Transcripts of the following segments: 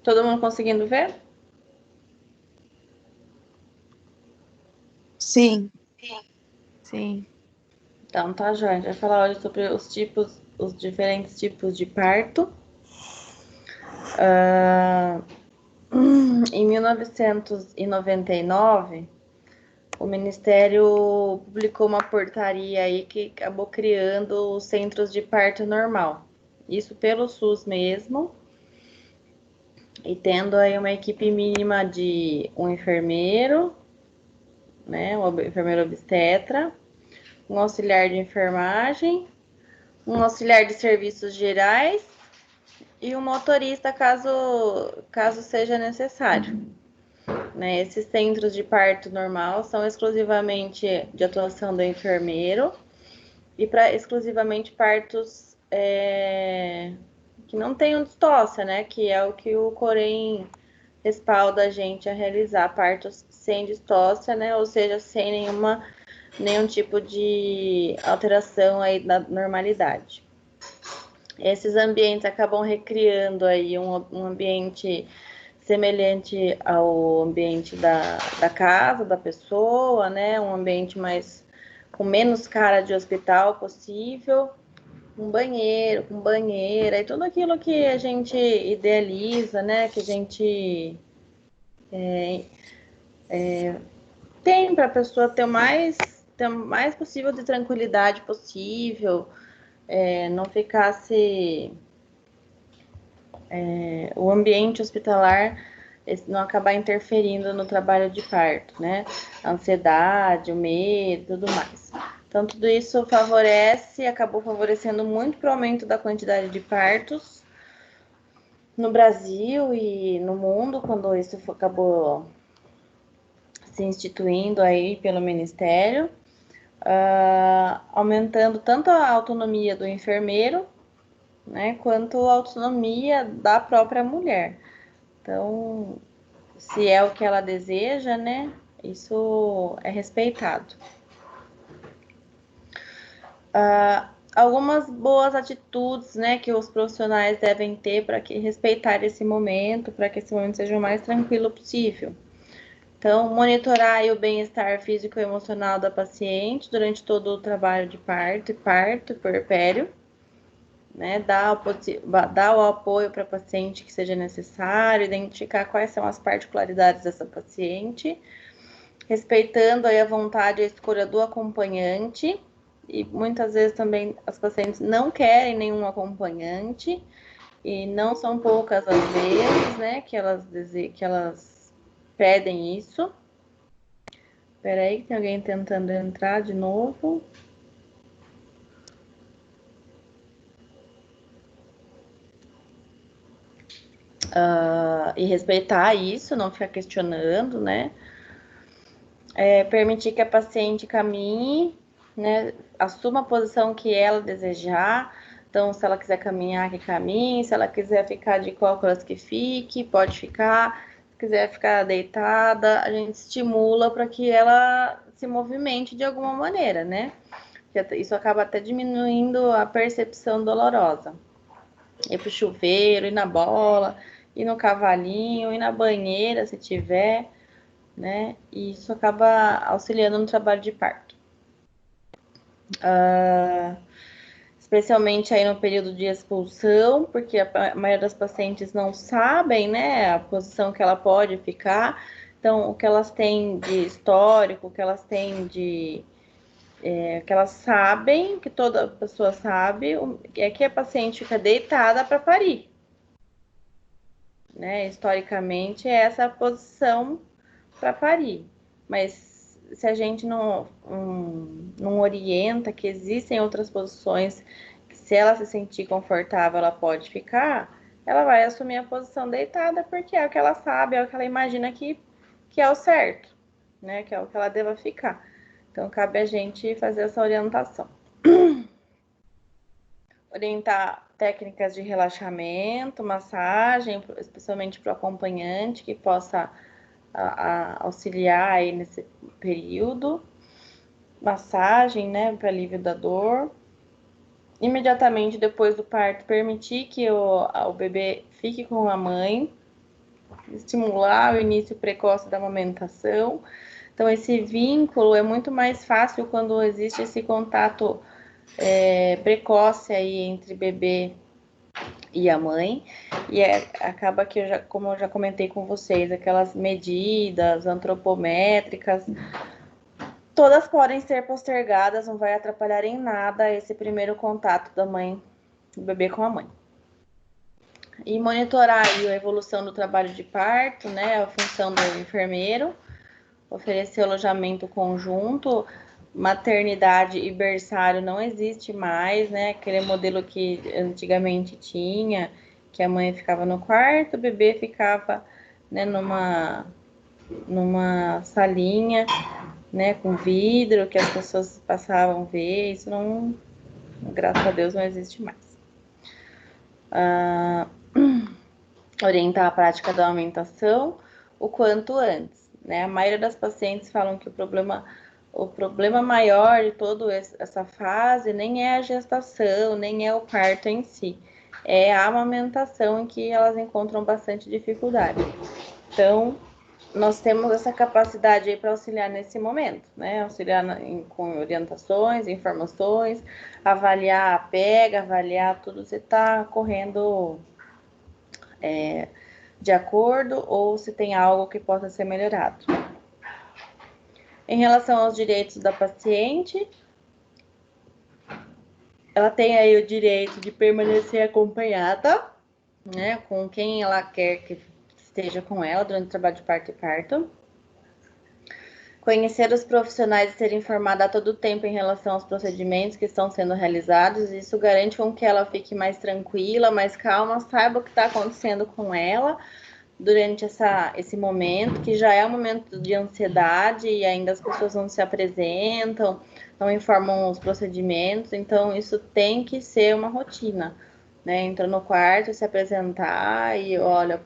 Todo mundo conseguindo ver? Sim. Sim. Então, tá, joia. A gente vai falar hoje sobre os diferentes tipos de parto. Em 1999, o Ministério publicou uma portaria aí que acabou criando os centros de parto normal. Isso pelo SUS mesmo, e tendo aí uma equipe mínima de um enfermeiro, né, um enfermeiro obstetra, um auxiliar de enfermagem, um auxiliar de serviços gerais e um motorista caso seja necessário. Né? Esses centros de parto normal são exclusivamente de atuação do enfermeiro e para exclusivamente partos que não tenham distócia, né? Que é o que o Corém respalda a gente a realizar, partos sem distócia, né? Ou seja, sem nenhum tipo de alteração aí da normalidade. Esses ambientes acabam recriando aí um ambiente semelhante ao ambiente da casa, da pessoa, né? Um ambiente mais com menos cara de hospital possível, um banheiro, com banheira e tudo aquilo que a gente idealiza, né? Que a gente tem para a pessoa ter o mais possível de tranquilidade possível, não ficasse o ambiente hospitalar não acabar interferindo no trabalho de parto, né? A ansiedade, o medo, tudo mais. Então, tudo isso acabou favorecendo muito para o aumento da quantidade de partos no Brasil e no mundo, quando isso acabou se instituindo aí pelo Ministério, aumentando tanto a autonomia do enfermeiro, né, quanto a autonomia da própria mulher. Então, se é o que ela deseja, né? Isso é respeitado. Algumas boas atitudes, né, que os profissionais devem ter para que respeitar esse momento, para que esse momento seja o mais tranquilo possível. Então, monitorar aí o bem-estar físico e emocional da paciente durante todo o trabalho de parto e puerpério, né? Dar o apoio para a paciente que seja necessário, identificar quais são as particularidades dessa paciente, respeitando aí a vontade e a escolha do acompanhante, e muitas vezes também as pacientes não querem nenhum acompanhante, e não são poucas as vezes, né, que elas pedem isso. Espera aí, que tem alguém tentando entrar de novo. E respeitar isso, não ficar questionando, né? Permitir que a paciente caminhe, né? Assuma a posição que ela desejar. Então, se ela quiser caminhar, que caminhe. Se ela quiser ficar de cócoras, que fique, pode ficar. Se quiser ficar deitada, a gente estimula para que ela se movimente de alguma maneira, né? Isso acaba até diminuindo a percepção dolorosa. Ir pro chuveiro, ir na bola, ir no cavalinho, ir na banheira, se tiver, né? E isso acaba auxiliando no trabalho de parto. Especialmente aí no período de expulsão, porque a maioria das pacientes não sabem, né, a posição que ela pode ficar. Então, o que elas têm de histórico, o que elas têm que elas sabem, que toda pessoa sabe, é que a paciente fica deitada para parir, né? Historicamente, é essa a posição para parir. Mas se a gente não orienta que existem outras posições, que se ela se sentir confortável, ela pode ficar, ela vai assumir a posição deitada, porque é o que ela sabe, é o que ela imagina que é o certo, né? Que é o que ela deva ficar. Então, cabe a gente fazer essa orientação. Orientar técnicas de relaxamento, massagem, especialmente para o acompanhante, que possa auxiliar aí nesse período. Massagem, né, para alívio da dor. Imediatamente depois do parto, permitir que o bebê fique com a mãe, estimular o início precoce da amamentação. Então, esse vínculo é muito mais fácil quando existe esse contato precoce aí entre bebê e a mãe. E acaba que, como eu já comentei com vocês, aquelas medidas antropométricas, todas podem ser postergadas, não vai atrapalhar em nada esse primeiro contato da mãe, do bebê com a mãe. E monitorar aí a evolução do trabalho de parto, né, a função do enfermeiro, oferecer alojamento conjunto, maternidade e berçário não existe mais, né, aquele modelo que antigamente tinha, que a mãe ficava no quarto, o bebê ficava, né, numa salinha, né, com vidro, que as pessoas passavam a ver, isso não, graças a Deus, não existe mais. Orientar a prática da amamentação o quanto antes, né? A maioria das pacientes falam que o problema maior de toda essa fase nem é a gestação, nem é o parto em si, é a amamentação em que elas encontram bastante dificuldade. Então, nós temos essa capacidade aí para auxiliar nesse momento, né? Auxiliar com orientações, informações, avaliar a pega, avaliar tudo se está correndo de acordo ou se tem algo que possa ser melhorado. Em relação aos direitos da paciente, ela tem aí o direito de permanecer acompanhada, né, com quem ela quer que esteja com ela durante o trabalho de parto e parto. Conhecer os profissionais e ser informada a todo tempo em relação aos procedimentos que estão sendo realizados. Isso garante com que ela fique mais tranquila, mais calma, saiba o que está acontecendo com ela durante esse momento, que já é um momento de ansiedade e ainda as pessoas não se apresentam, não informam os procedimentos, então isso tem que ser uma rotina, né? Entrar no quarto, se apresentar e, olha,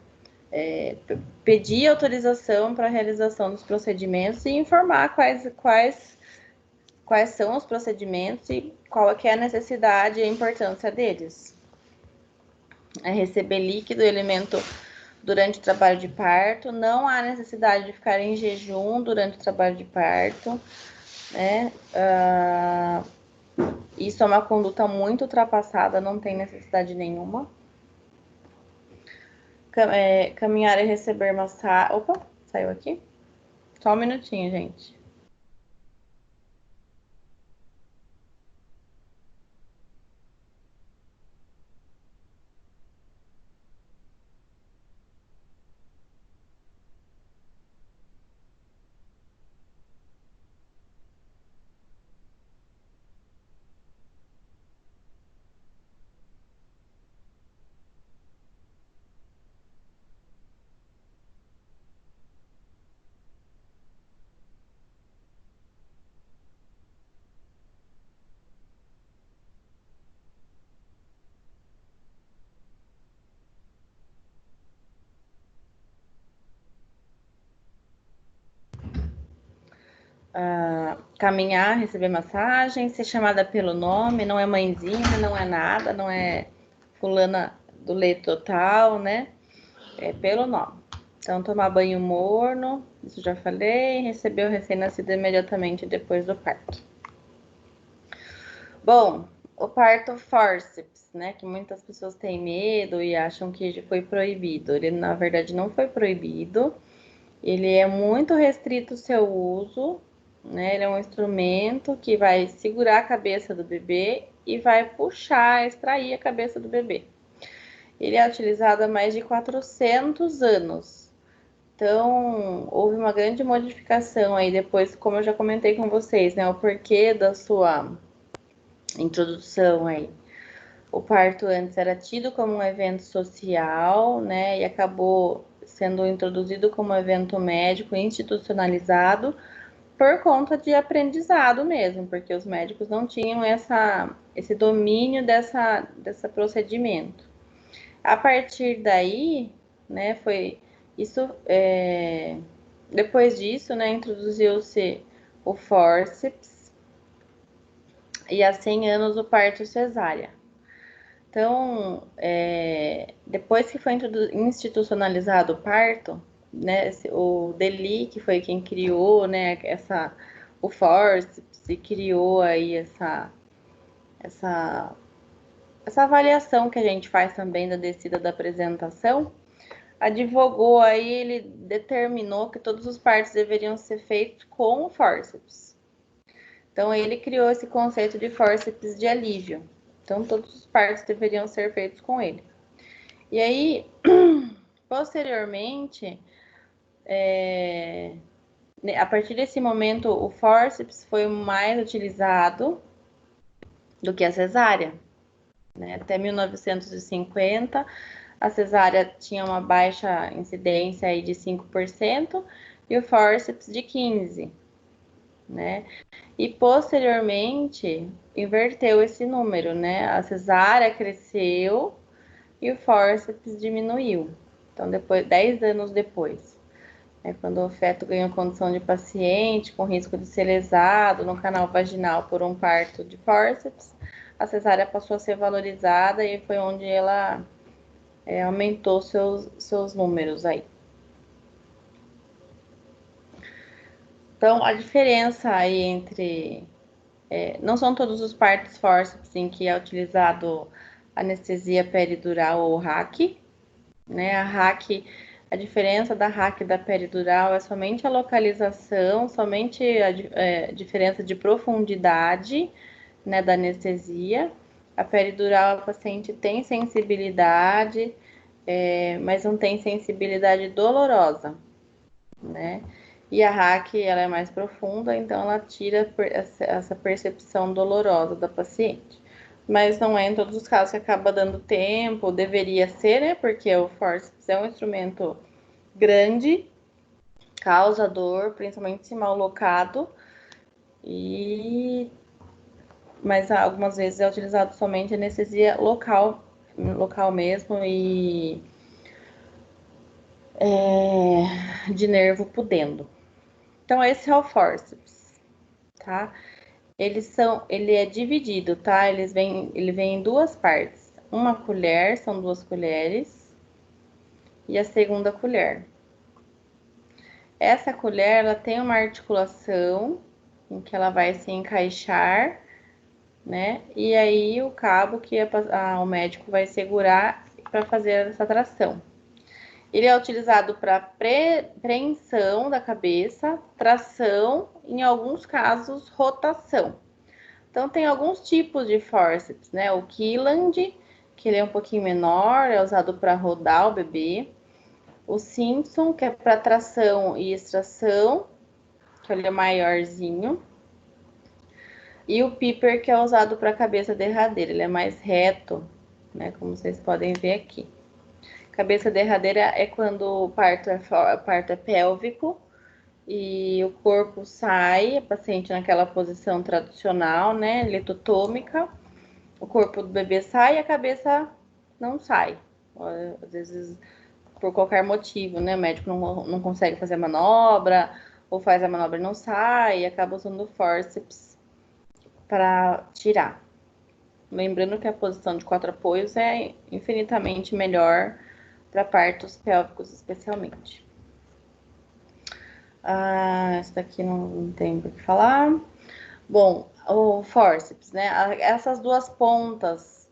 pedir autorização para a realização dos procedimentos e informar quais são os procedimentos e qual é que é a necessidade e a importância deles. É receber líquido e alimento durante o trabalho de parto, não há necessidade de ficar em jejum durante o trabalho de parto, né? Isso é uma conduta muito ultrapassada, não tem necessidade nenhuma. Caminhar e receber massagem. Opa, saiu aqui? Só um minutinho, gente. Caminhar, receber massagem, ser chamada pelo nome, não é mãezinha, não é nada, não é fulana do leito total, né? É pelo nome. Então, tomar banho morno, isso já falei, receber o recém-nascido imediatamente depois do parto. Bom, o parto forceps, né, que muitas pessoas têm medo e acham que foi proibido. Ele, na verdade, não foi proibido. Ele é muito restrito o seu uso, né? Ele é um instrumento que vai segurar a cabeça do bebê e vai puxar, extrair a cabeça do bebê. Ele é utilizado há mais de 400 anos. Então, houve uma grande modificação aí depois, como eu já comentei com vocês, né? O porquê da sua introdução aí. O parto antes era tido como um evento social, né? E acabou sendo introduzido como um evento médico institucionalizado por conta de aprendizado mesmo, porque os médicos não tinham esse domínio desse procedimento. A partir daí, né, foi isso. Depois disso, né, introduziu-se o forceps e há 100 anos o parto cesárea. Então, depois que foi institucionalizado o parto, né, o Deli, que foi quem criou, né, o forceps, e criou aí essa avaliação que a gente faz também da descida da apresentação, advogou aí, ele determinou que todos os partos deveriam ser feitos com o forceps. Então, ele criou esse conceito de forceps de alívio. Então, todos os partos deveriam ser feitos com ele. E aí, posteriormente, a partir desse momento, o forceps foi mais utilizado do que a cesárea, né? Até 1950, a cesárea tinha uma baixa incidência aí de 5% e o forceps de 15%, né? E posteriormente, inverteu esse número, né? A cesárea cresceu e o forceps diminuiu. Então, 10 anos depois, quando o feto ganhou condição de paciente, com risco de ser lesado no canal vaginal por um parto de fórceps, a cesárea passou a ser valorizada e foi onde ela aumentou seus números aí. Então, a diferença aí entre... não são todos os partos fórceps em que é utilizado anestesia peridural ou RAC, né? A diferença da RAC e da peridural é somente a localização, somente a diferença de profundidade, né, da anestesia. A peridural, a paciente tem sensibilidade, mas não tem sensibilidade dolorosa, né? E a RAC, ela é mais profunda, então ela tira essa percepção dolorosa da paciente. Mas não é em todos os casos que acaba dando tempo, deveria ser, né? Porque o forceps é um instrumento grande, causa dor, principalmente se mal locado, mas algumas vezes é utilizado somente anestesia local mesmo e de nervo pudendo. Então esse é o forceps, tá? Ele é dividido, tá? Ele vem em duas partes. Uma colher, são 2 colheres, e a segunda colher. Essa colher, ela tem uma articulação em que ela vai se encaixar, né? E aí o cabo que o médico vai segurar para fazer essa tração. Ele é utilizado para preensão da cabeça, tração, em alguns casos, rotação. Então, tem alguns tipos de forceps, né? O Killand, que ele é um pouquinho menor, é usado para rodar o bebê. O Simpson, que é para tração e extração, que ele é maiorzinho. E o Piper, que é usado para cabeça derradeira, ele é mais reto, né? Como vocês podem ver aqui. Cabeça derradeira é quando o parto é pélvico e o corpo sai, a paciente naquela posição tradicional, né? Litotômica. O corpo do bebê sai e a cabeça não sai. Às vezes, por qualquer motivo, né? O médico não consegue fazer a manobra, ou faz a manobra e não sai, e acaba usando o forceps para tirar. Lembrando que a posição de 4 apoios é infinitamente melhor para partos pélvicos, especialmente. Essa daqui não tem o que falar. Bom, o forceps, né? Essas duas pontas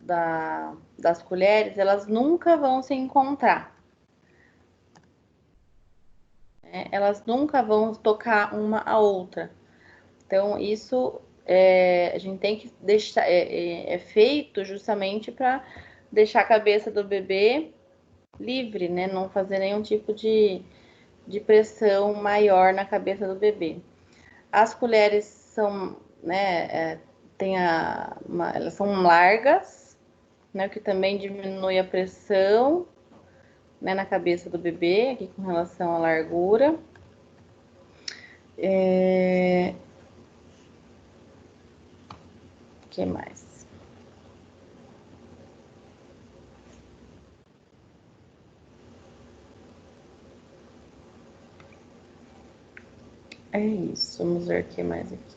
das colheres, elas nunca vão se encontrar. Né? Elas nunca vão tocar uma a outra. Então, isso a gente tem que deixar, é feito justamente para deixar a cabeça do bebê livre, né? Não fazer nenhum tipo de pressão maior na cabeça do bebê. As colheres são, né, elas são largas, né, que também diminui a pressão, né, na cabeça do bebê, aqui com relação à largura. O que mais? É isso, vamos ver o que mais aqui.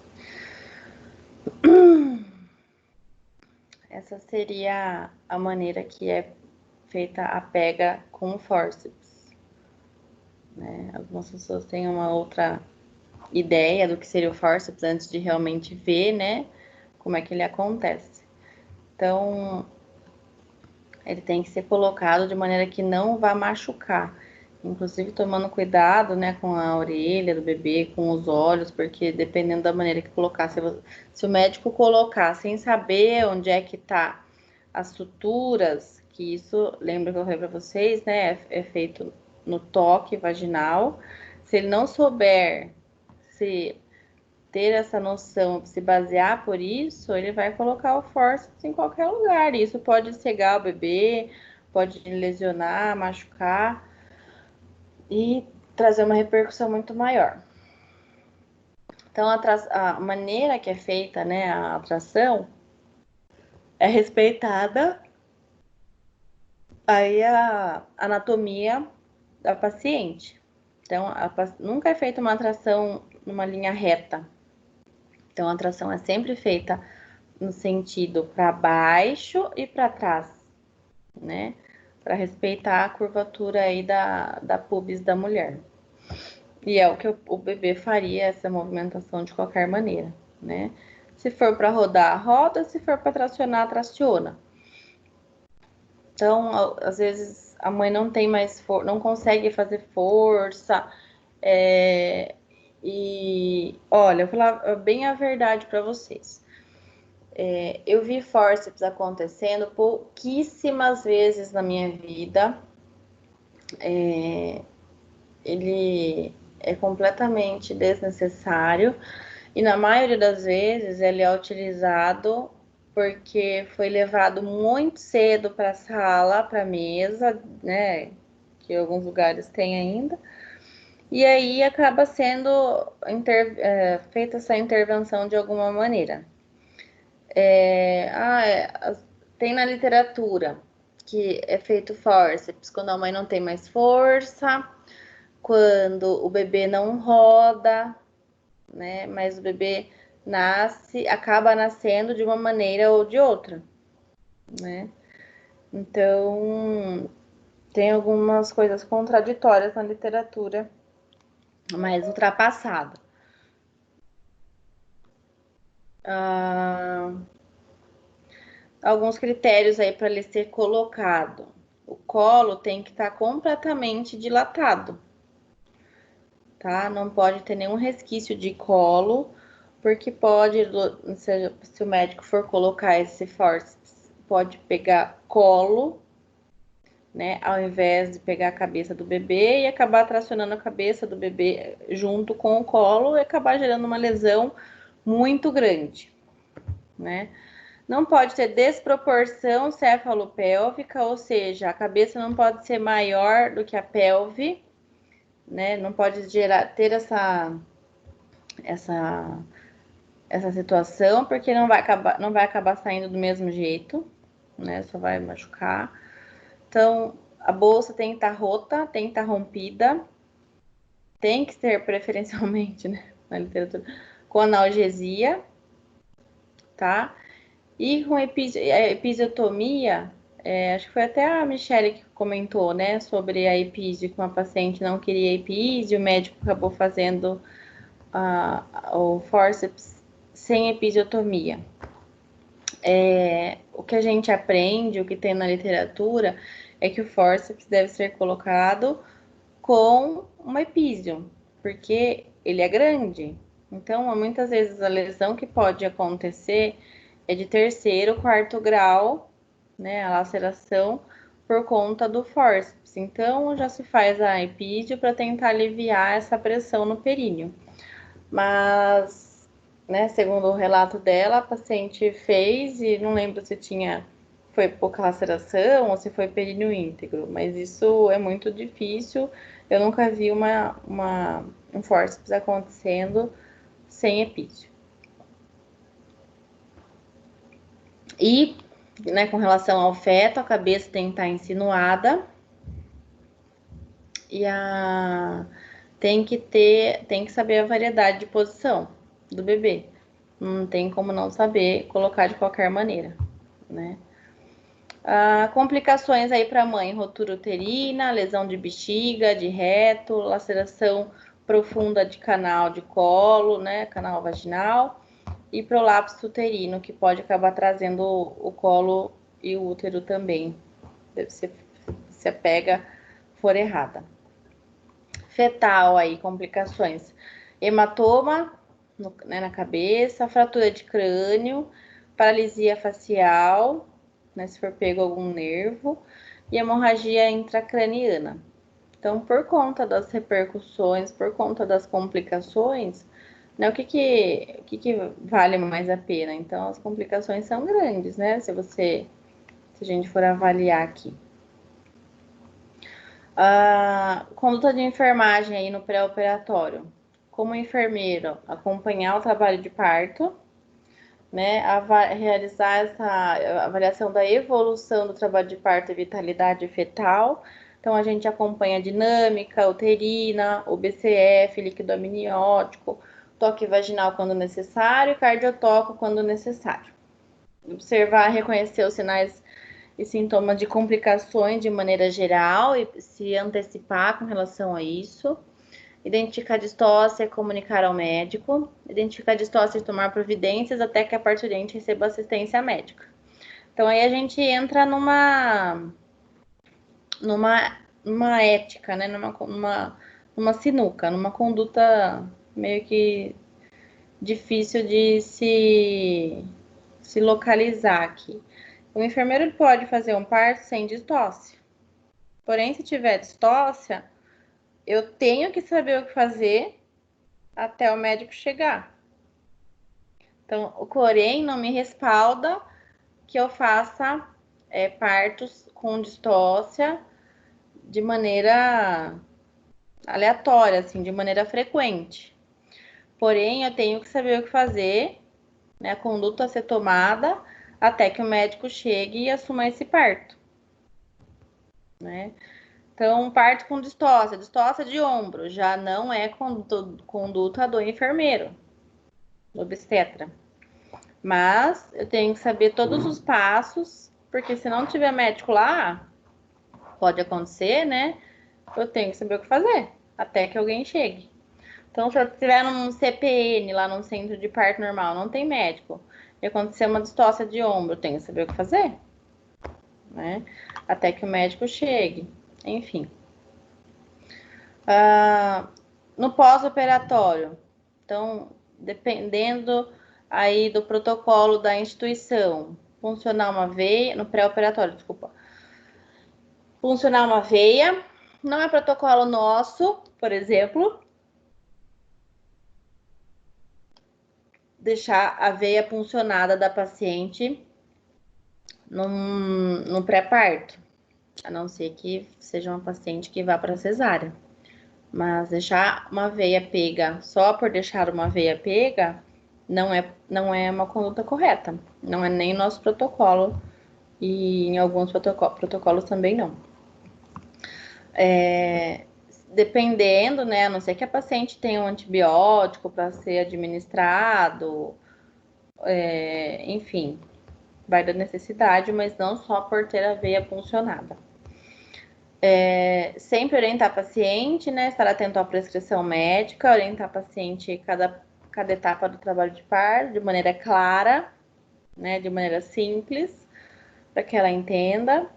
essa seria a maneira que é feita a pega com o fórceps, né? Algumas pessoas têm uma outra ideia do que seria o fórceps antes de realmente ver, né, como é que ele acontece. Então, ele tem que ser colocado de maneira que não vá machucar. Inclusive tomando cuidado, né, com a orelha do bebê, com os olhos, porque dependendo da maneira que colocar, se o médico colocar sem saber onde é que tá as suturas, que isso, lembra que eu falei para vocês, né, é feito no toque vaginal. Se ele não souber se ter essa noção, se basear por isso, ele vai colocar o fórceps em qualquer lugar. Isso pode cegar o bebê, pode lesionar, machucar e trazer uma repercussão muito maior. Então, a maneira que é feita, né, a atração é respeitada aí a anatomia da paciente. Então, nunca é feita uma atração numa linha reta. Então, a atração é sempre feita no sentido para baixo e para trás, né? Para respeitar a curvatura aí da pubis da mulher. E é o que o bebê faria, essa movimentação de qualquer maneira, né? Se for para rodar, roda, se for para tracionar, traciona. Então, às vezes a mãe não tem mais não consegue fazer força. E olha, eu vou falar bem a verdade para vocês. Eu vi fórceps acontecendo pouquíssimas vezes na minha vida. Ele é completamente desnecessário e na maioria das vezes ele é utilizado porque foi levado muito cedo para a sala, para a mesa, né? Que alguns lugares tem ainda. E aí acaba sendo feita essa intervenção de alguma maneira. Tem na literatura que é feito fórceps quando a mãe não tem mais força, quando o bebê não roda, né? Mas o bebê acaba nascendo de uma maneira ou de outra, né? Então, tem algumas coisas contraditórias na literatura, mais ultrapassada. Alguns critérios aí para ele ser colocado. O colo tem que estar completamente dilatado, tá? Não pode ter nenhum resquício de colo, porque pode, se o médico for colocar esse fórceps, pode pegar colo, né? Ao invés de pegar a cabeça do bebê e acabar tracionando a cabeça do bebê junto com o colo e acabar gerando uma lesão muito grande, né? Não pode ter desproporção cefalopélvica, ou seja, a cabeça não pode ser maior do que a pelve, né? Não pode ter essa situação, porque não vai acabar saindo do mesmo jeito, né? Só vai machucar. Então, a bolsa tem que estar rota, tem que estar rompida, tem que ser preferencialmente, né, na literatura, com analgesia, tá? E com episiotomia, acho que foi até a Michelle que comentou, né, sobre a epísio, que uma paciente não queria epísio, o médico acabou fazendo o fórceps sem episiotomia. O que a gente aprende, o que tem na literatura, é que o fórceps deve ser colocado com uma epísio, porque ele é grande. Então, muitas vezes a lesão que pode acontecer é de terceiro, quarto grau, né, a laceração por conta do fórceps. Então, já se faz a epísio para tentar aliviar essa pressão no períneo. Mas, né, segundo o relato dela, a paciente fez e não lembro se foi pouca laceração ou se foi períneo íntegro, mas isso é muito difícil. Eu nunca vi um fórceps acontecendo sem epísio. E, né, com relação ao feto, a cabeça tem que estar insinuada e tem que saber a variedade de posição do bebê. Não tem como não saber colocar de qualquer maneira, né? Complicações aí para a mãe, rotura uterina, lesão de bexiga, de reto, laceração profunda de canal de colo, né, canal vaginal, e prolapso uterino, que pode acabar trazendo o colo e o útero também, se a pega for errada. Fetal aí, complicações, hematoma né, na cabeça, fratura de crânio, paralisia facial, né, se for pego algum nervo, e hemorragia intracraniana. Então, por conta das repercussões, por conta das complicações, né, o que vale mais a pena? Então, as complicações são grandes, né? Se a gente for avaliar aqui. Conduta de enfermagem aí no pré-operatório. Como enfermeiro, acompanhar o trabalho de parto, né? Realizar essa avaliação da evolução do trabalho de parto e vitalidade fetal. Então, a gente acompanha a dinâmica uterina, o BCF, líquido amniótico, toque vaginal quando necessário e cardiotoco quando necessário. Observar, reconhecer os sinais e sintomas de complicações de maneira geral e se antecipar com relação a isso. Identificar a distócia e comunicar ao médico. Identificar a distócia e tomar providências até que a parturiente receba assistência médica. Então, aí a gente entra numa ética, né? Numa sinuca, numa conduta meio que difícil de se localizar aqui. O enfermeiro pode fazer um parto sem distócia. Porém, se tiver distócia, eu tenho que saber o que fazer até o médico chegar. Então, o porém não me respalda que eu faça partos com distócia de maneira aleatória, assim, de maneira frequente. Porém, eu tenho que saber o que fazer, né, a conduta a ser tomada até que o médico chegue e assuma esse parto, né? Então, parto com distócia de ombro, já não é conduta do enfermeiro, do obstetra. Mas eu tenho que saber todos os passos, porque se não tiver médico lá, pode acontecer, né? Eu tenho que saber o que fazer, até que alguém chegue. Então, se eu estiver num CPN, lá num centro de parto normal, não tem médico, e acontecer uma distócia de ombro, eu tenho que saber o que fazer, né? Até que o médico chegue. Enfim. No pós-operatório, então, dependendo aí do protocolo da instituição, funcionar uma veia, no pré-operatório, desculpa, funcionar uma veia, não é protocolo nosso, por exemplo, deixar a veia puncionada da paciente no pré-parto, a não ser que seja uma paciente que vá para cesárea. Mas deixar uma veia pega só por deixar uma veia pega não é uma conduta correta. Não é nem nosso protocolo e em alguns protocolos também não. Dependendo, né, a não ser que a paciente tenha um antibiótico para ser administrado, enfim, vai da necessidade, mas não só por ter a veia puncionada. Sempre orientar a paciente, né? Estar atento à prescrição médica, orientar a paciente cada etapa do trabalho de parto de maneira clara, né? De maneira simples, para que ela entenda.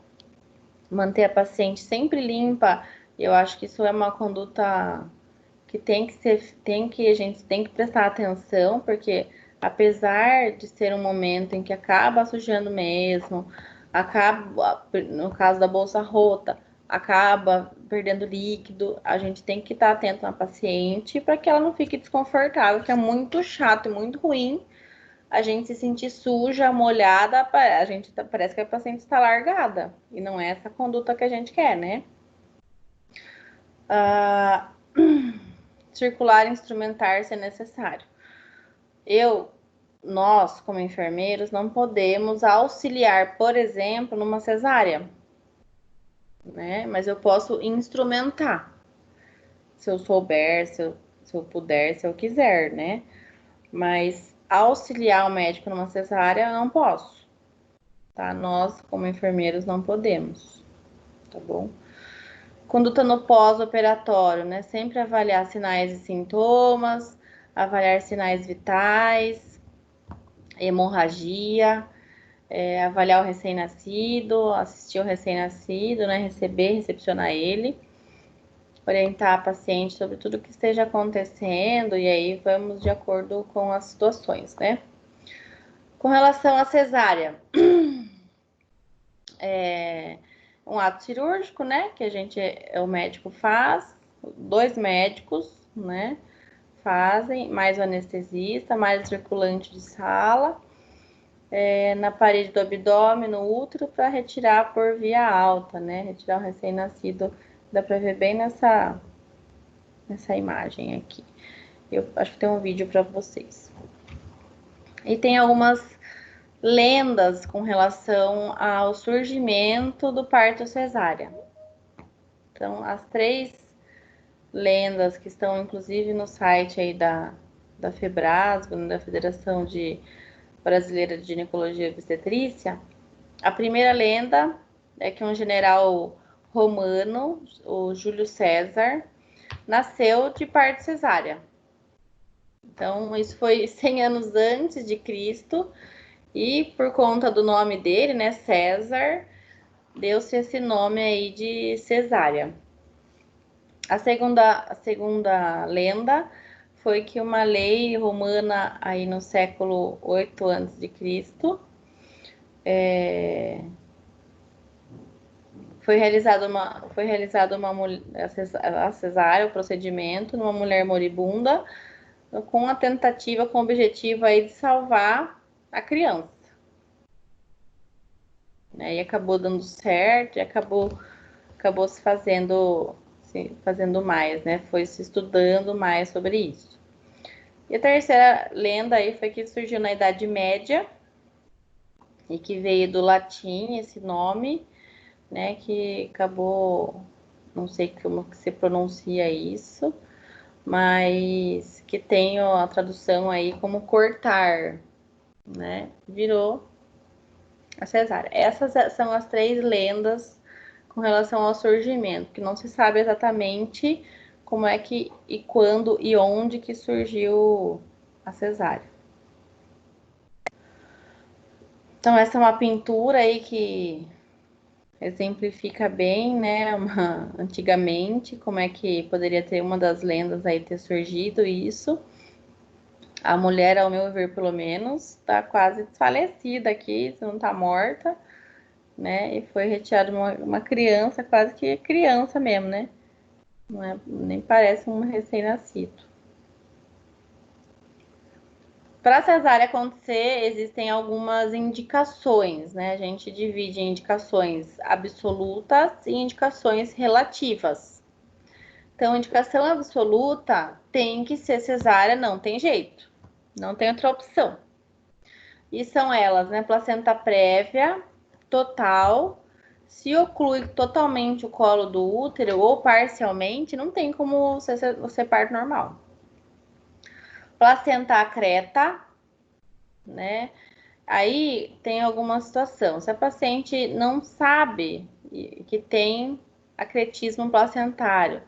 Manter a paciente sempre limpa. Eu acho que isso é uma conduta que a gente tem que prestar atenção, porque apesar de ser um momento em que acaba sujando mesmo, no caso da bolsa rota, acaba perdendo líquido, a gente tem que estar atento na paciente para que ela não fique desconfortável, que é muito chato e muito ruim a gente se sentir suja, molhada, parece que a paciente está largada, e não é essa conduta que a gente quer, né? Circular instrumentar se necessário. Nós, como enfermeiros, não podemos auxiliar, por exemplo, numa cesárea, né? Mas eu posso instrumentar, se eu souber, se eu puder, se eu quiser, né? Mas auxiliar o médico numa cesárea, eu não posso. tá? Nós, como enfermeiros, não podemos, tá bom? Conduta no pós-operatório, né? Sempre avaliar sinais e sintomas, avaliar sinais vitais, hemorragia, avaliar o recém-nascido, assistir o recém-nascido, né? Recepcionar ele, orientar a paciente sobre tudo que esteja acontecendo, e aí vamos de acordo com as situações, né? Com relação à cesárea, um ato cirúrgico, né? Que o médico faz, 2 médicos, né? Fazem, mais o anestesista, mais o circulante de sala, na parede do abdômen, no útero, para retirar por via alta, né? Retirar o recém-nascido, dá para ver bem nessa imagem aqui. Eu acho que tem um vídeo para vocês. E tem algumas lendas com relação ao surgimento do parto cesárea. Então, as 3 lendas que estão, inclusive, no site aí da FEBRASGO, da Federação Brasileira de Ginecologia e Obstetrícia. A primeira lenda é que um general romano, o Júlio César, nasceu de parto cesárea. Então, isso foi 100 anos antes de Cristo, e por conta do nome dele, né, César, deu-se esse nome aí de cesárea. A segunda lenda foi que uma lei romana aí no século 8 a.C. Foi realizada a cesárea, o procedimento numa mulher moribunda, com a tentativa, com o objetivo aí de salvar a criança. E acabou dando certo, e acabou se fazendo mais, né? Foi se estudando mais sobre isso. E a terceira lenda aí foi que surgiu na Idade Média e que veio do latim esse nome, né? Que acabou, não sei como que se pronuncia isso, mas que tem a tradução aí como cortar, né? Virou a cesárea. Essas são as 3 lendas com relação ao surgimento, que não se sabe exatamente como é que e quando e onde que surgiu a cesárea. Então, essa é uma pintura aí que exemplifica bem, né, antigamente, como é que poderia ter uma das lendas aí ter surgido isso. A mulher, ao meu ver, pelo menos, tá quase desfalecida aqui, se não tá morta, né, e foi retirada uma criança, quase que criança mesmo, né, nem parece um recém-nascido. Para a cesárea acontecer, existem algumas indicações, né? A gente divide em indicações absolutas e indicações relativas. Então, indicação absoluta tem que ser cesárea, não tem jeito, não tem outra opção. E são elas, né? Placenta prévia, total, se oclui totalmente o colo do útero ou parcialmente, não tem como você parto normal. Placenta acreta, né? Aí tem alguma situação. Se a paciente não sabe que tem acretismo placentário.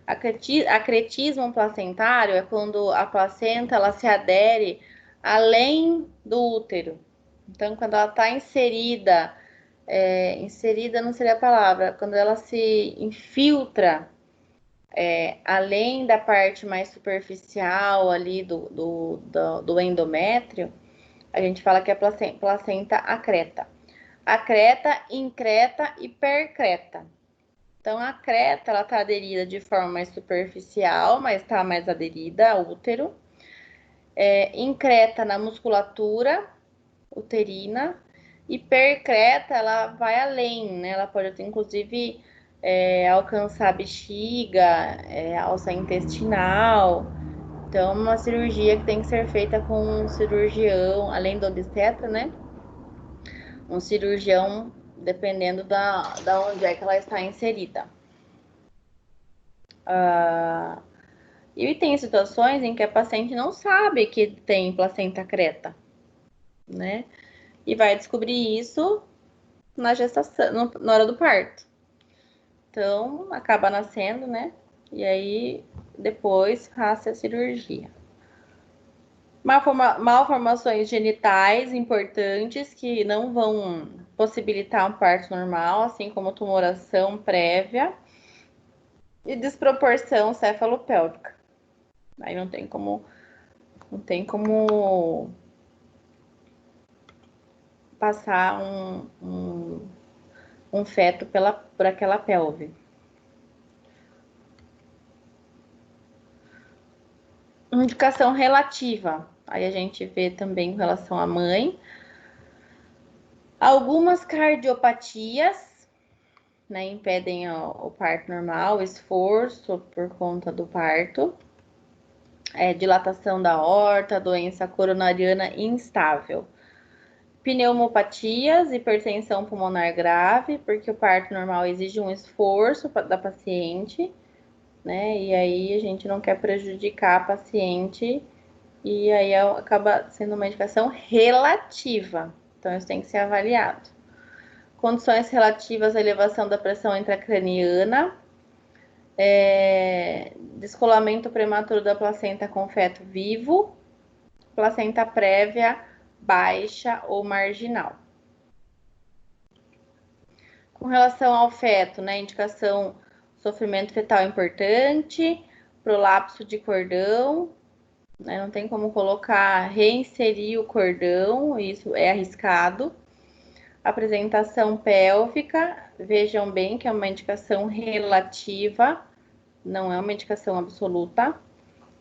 Acretismo placentário é quando a placenta ela se adere além do útero. Então, quando ela está inserida, inserida não seria a palavra, quando ela se infiltra além da parte mais superficial ali do endométrio, a gente fala que é placenta acreta. Acreta, increta e percreta. Então, a creta, ela tá aderida de forma mais superficial, mas tá mais aderida ao útero. Increta na musculatura uterina. E percreta, ela vai além, né? Ela pode, inclusive, alcançar a bexiga, alça intestinal. Então, uma cirurgia que tem que ser feita com um cirurgião, além do obstetra, né? Um cirurgião, dependendo da onde é que ela está inserida. E tem situações em que a paciente não sabe que tem placenta creta, né? E vai descobrir isso na gestação, na hora do parto. Então, acaba nascendo, né? E aí, depois, raça a cirurgia. Malformações genitais importantes que não vão possibilitar um parto normal, assim como tumoração prévia e desproporção cefalopélvica. Aí não tem como passar um feto por aquela pelve. Indicação relativa. Aí a gente vê também com relação à mãe. Algumas cardiopatias, né, impedem o parto normal, o esforço por conta do parto. Dilatação da aorta, doença coronariana instável. Pneumopatias, hipertensão pulmonar grave, porque o parto normal exige um esforço da paciente, né? E aí a gente não quer prejudicar a paciente e aí acaba sendo uma indicação relativa. Então isso tem que ser avaliado. Condições relativas à elevação da pressão intracraniana, descolamento prematuro da placenta com feto vivo, placenta prévia baixa ou marginal. Com relação ao feto, né, indicação sofrimento fetal importante, prolapso de cordão, né, não tem como reinserir o cordão, isso é arriscado. Apresentação pélvica, vejam bem que é uma indicação relativa, não é uma indicação absoluta.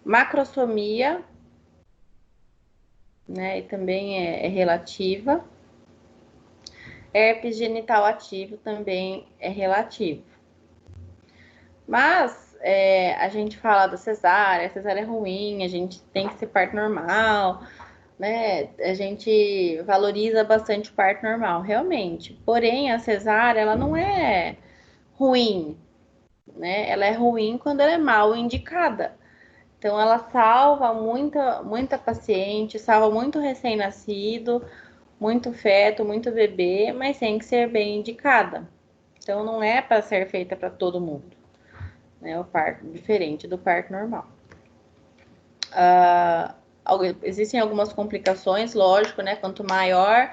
Macrosomia, né, e também é relativa. Herpes genital ativo também é relativo. Mas a gente fala da cesárea, a cesárea é ruim, a gente tem que ser parto normal, né? A gente valoriza bastante o parto normal, realmente. Porém, a cesárea, ela não é ruim, né? Ela é ruim quando ela é mal indicada. Então, ela salva muita paciente, salva muito recém-nascido, muito feto, muito bebê, mas tem que ser bem indicada. Então, não é para ser feita para todo mundo, né? O parto diferente do parto normal. Existem algumas complicações, lógico, né? Quanto maior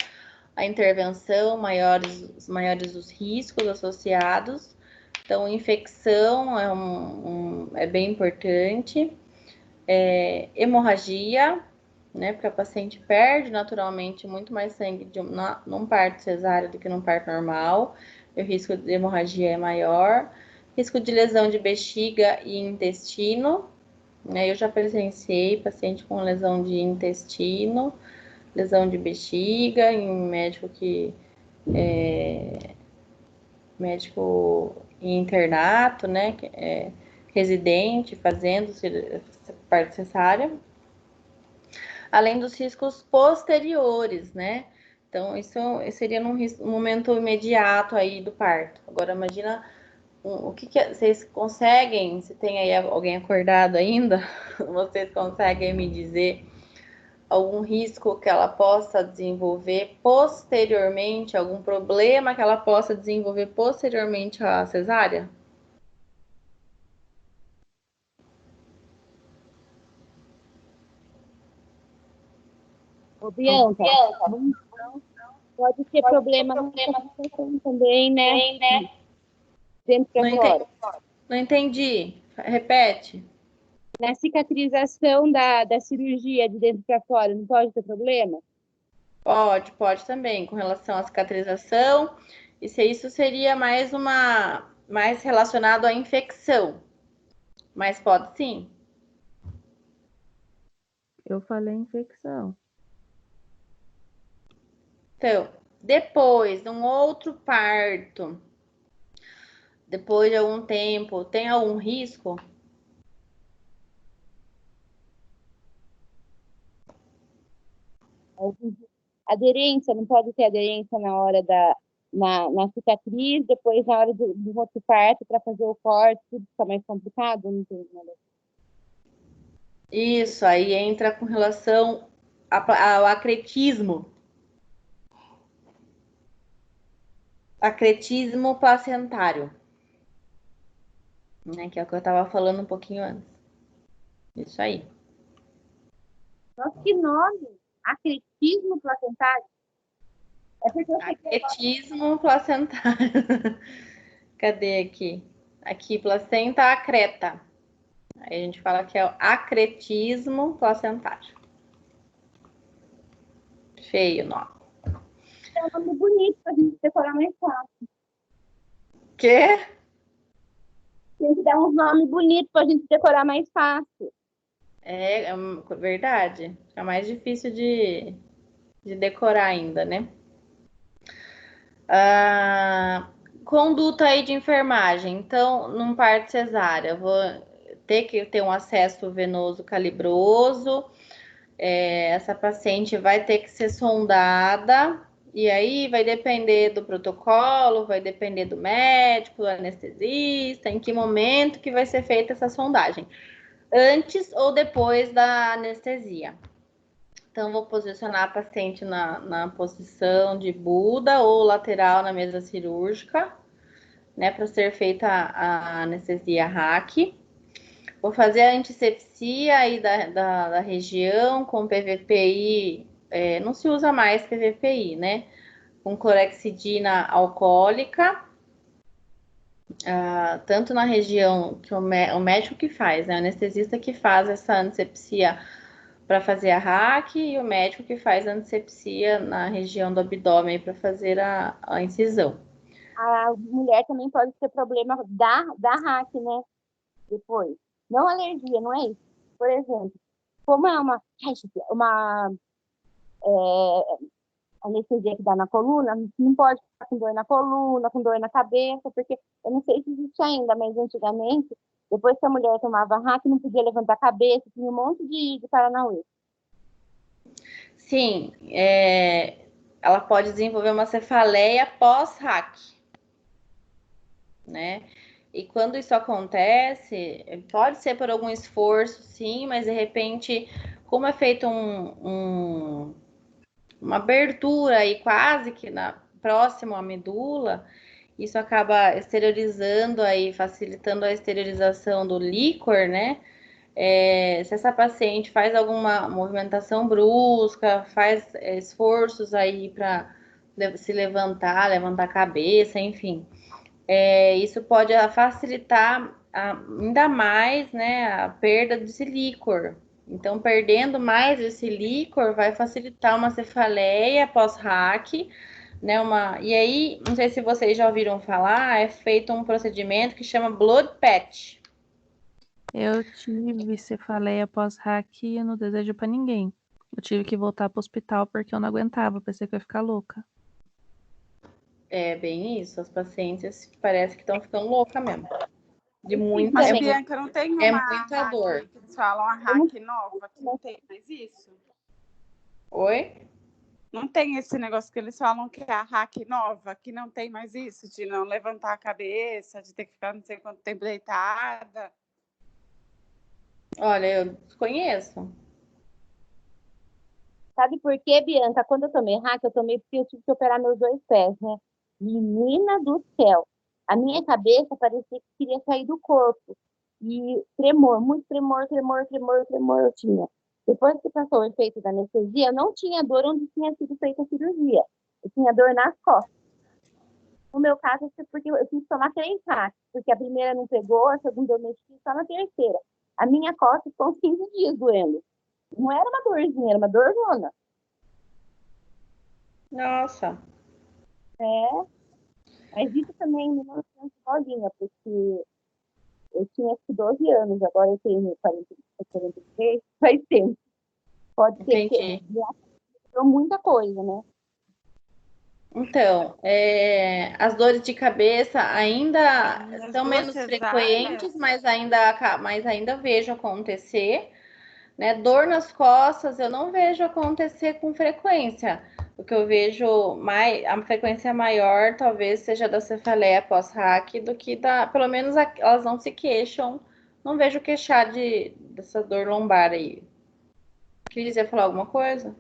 a intervenção, maiores os riscos associados. Então, infecção é bem importante. Hemorragia, né? Porque a paciente perde naturalmente muito mais sangue num parto cesárea do que num parto normal. O risco de hemorragia é maior. Risco de lesão de bexiga e intestino, né? Eu já presenciei paciente com lesão de intestino, lesão de bexiga, em médico em internato, né? Residente, fazendo parte cessárea. Além dos riscos posteriores, né? Então, isso seria num momento imediato aí do parto. Agora, imagina o que vocês conseguem, se tem aí alguém acordado ainda, vocês conseguem me dizer algum risco que ela possa desenvolver posteriormente, algum problema que ela possa desenvolver posteriormente à cesárea? Ô, Bianca, pode ter problema na cicatrização também, né? Dentro para Não entendi. fora. Não entendi. Repete. Na cicatrização da cirurgia de dentro para fora, não pode ter problema? Pode também, com relação à cicatrização. Isso seria mais relacionado à infecção. Mas pode sim. Eu falei infecção. Então, depois, num outro parto, depois de algum tempo, tem algum risco? Aderência, não pode ter aderência na hora na cicatriz, depois na hora do outro parto para fazer o corte, tudo fica mais complicado? Não tem nada. Isso, aí entra com relação ao acretismo. acretismo placentário, né? Que é o que eu estava falando um pouquinho antes. Isso aí. Nossa, que nome! Acretismo placentário? É porque eu sei que Acretismo placentário. Cadê aqui? Aqui, placenta acreta. Aí a gente fala que é o acretismo placentário. Feio o nome. é um nome bonito pra gente decorar mais fácil. Quê? Tem que dar uns nomes bonitos pra gente decorar mais fácil. É verdade. É mais difícil de decorar ainda, né? Conduta aí de enfermagem. Então, num parto cesárea, eu vou ter que ter um acesso venoso calibroso. Essa paciente vai ter que ser sondada. E aí vai depender do protocolo, vai depender do médico, do anestesista, em que momento que vai ser feita essa sondagem. Antes ou depois da anestesia. Então, vou posicionar a paciente na posição de Buda ou lateral na mesa cirúrgica, né, para ser feita a anestesia RAC. Vou fazer a antisepsia aí da região com PVPI, não se usa mais PVPI, né? Com clorexidina alcoólica, tanto na região que o médico que faz, né? O anestesista que faz essa antisepsia para fazer a RAC e o médico que faz a antisepsia na região do abdômen para fazer a incisão. A mulher também pode ter problema da RAC, né? Depois. Não alergia, não é isso. Por exemplo, como é uma anestesia que dá na coluna, não pode ficar com dor na coluna, com dor na cabeça, porque eu não sei se existe ainda, mas antigamente, depois que a mulher tomava RAC, não podia levantar a cabeça, tinha um monte de paranauê. Sim, ela pode desenvolver uma cefaleia pós-RAC, né? E quando isso acontece, pode ser por algum esforço, sim, mas de repente, como é feito uma abertura aí quase que próximo à medula, isso acaba exteriorizando aí, facilitando a esterilização do líquor, né? Se essa paciente faz alguma movimentação brusca, faz esforços aí para se levantar a cabeça, enfim, isso pode facilitar ainda mais, né, a perda desse líquor. Então, perdendo mais esse líquor vai facilitar uma cefaleia pós-RAC, né? E aí, não sei se vocês já ouviram falar, é feito um procedimento que chama blood patch. Eu tive cefaleia pós-RAC e eu não desejo pra ninguém. Eu tive que voltar pro hospital porque eu não aguentava, pensei que eu ia ficar louca. É bem isso, as pacientes parece que estão ficando loucas mesmo. De muita, Mas, também. Bianca, não tem é uma muita hack dor. que eles falam a hack nova, que não tem mais isso? Oi? Não tem esse negócio que eles falam que é a hack nova, que não tem mais isso, de não levantar a cabeça, de ter que ficar não sei quanto tempo deitada. Olha, eu desconheço. Sabe por quê, Bianca? Quando eu tomei RAC, eu tomei porque eu tive que operar meus dois pés, né? Menina do céu! A minha cabeça parecia que queria sair do corpo. E tremor, muito tremor, tremor, tremor, tremor eu tinha. Depois que passou o efeito da anestesia, eu não tinha dor onde tinha sido feita a cirurgia. Eu tinha dor nas costas. No meu caso, foi porque eu tive que tomar 3 RACs, porque a primeira não pegou, a segunda eu mexi só na terceira. A minha costa ficou uns 15 dias doendo. Não era uma dorzinha, era uma dorzona. Nossa. É, mas isso também me mantém sozinha, porque eu tinha acho que 12 anos, agora eu tenho 43, faz tempo. Pode ser que Entendi. já aconteceu muita coisa, né? Então, as dores de cabeça ainda As são duas menos cesáreas, frequentes, mas ainda vejo acontecer, né? Dor nas costas eu não vejo acontecer com frequência. O que eu vejo mais, a frequência maior talvez seja da cefaleia pós-RAC do que pelo menos elas não se queixam. Não vejo queixar dessa dor lombar aí. Cris, ia falar alguma coisa?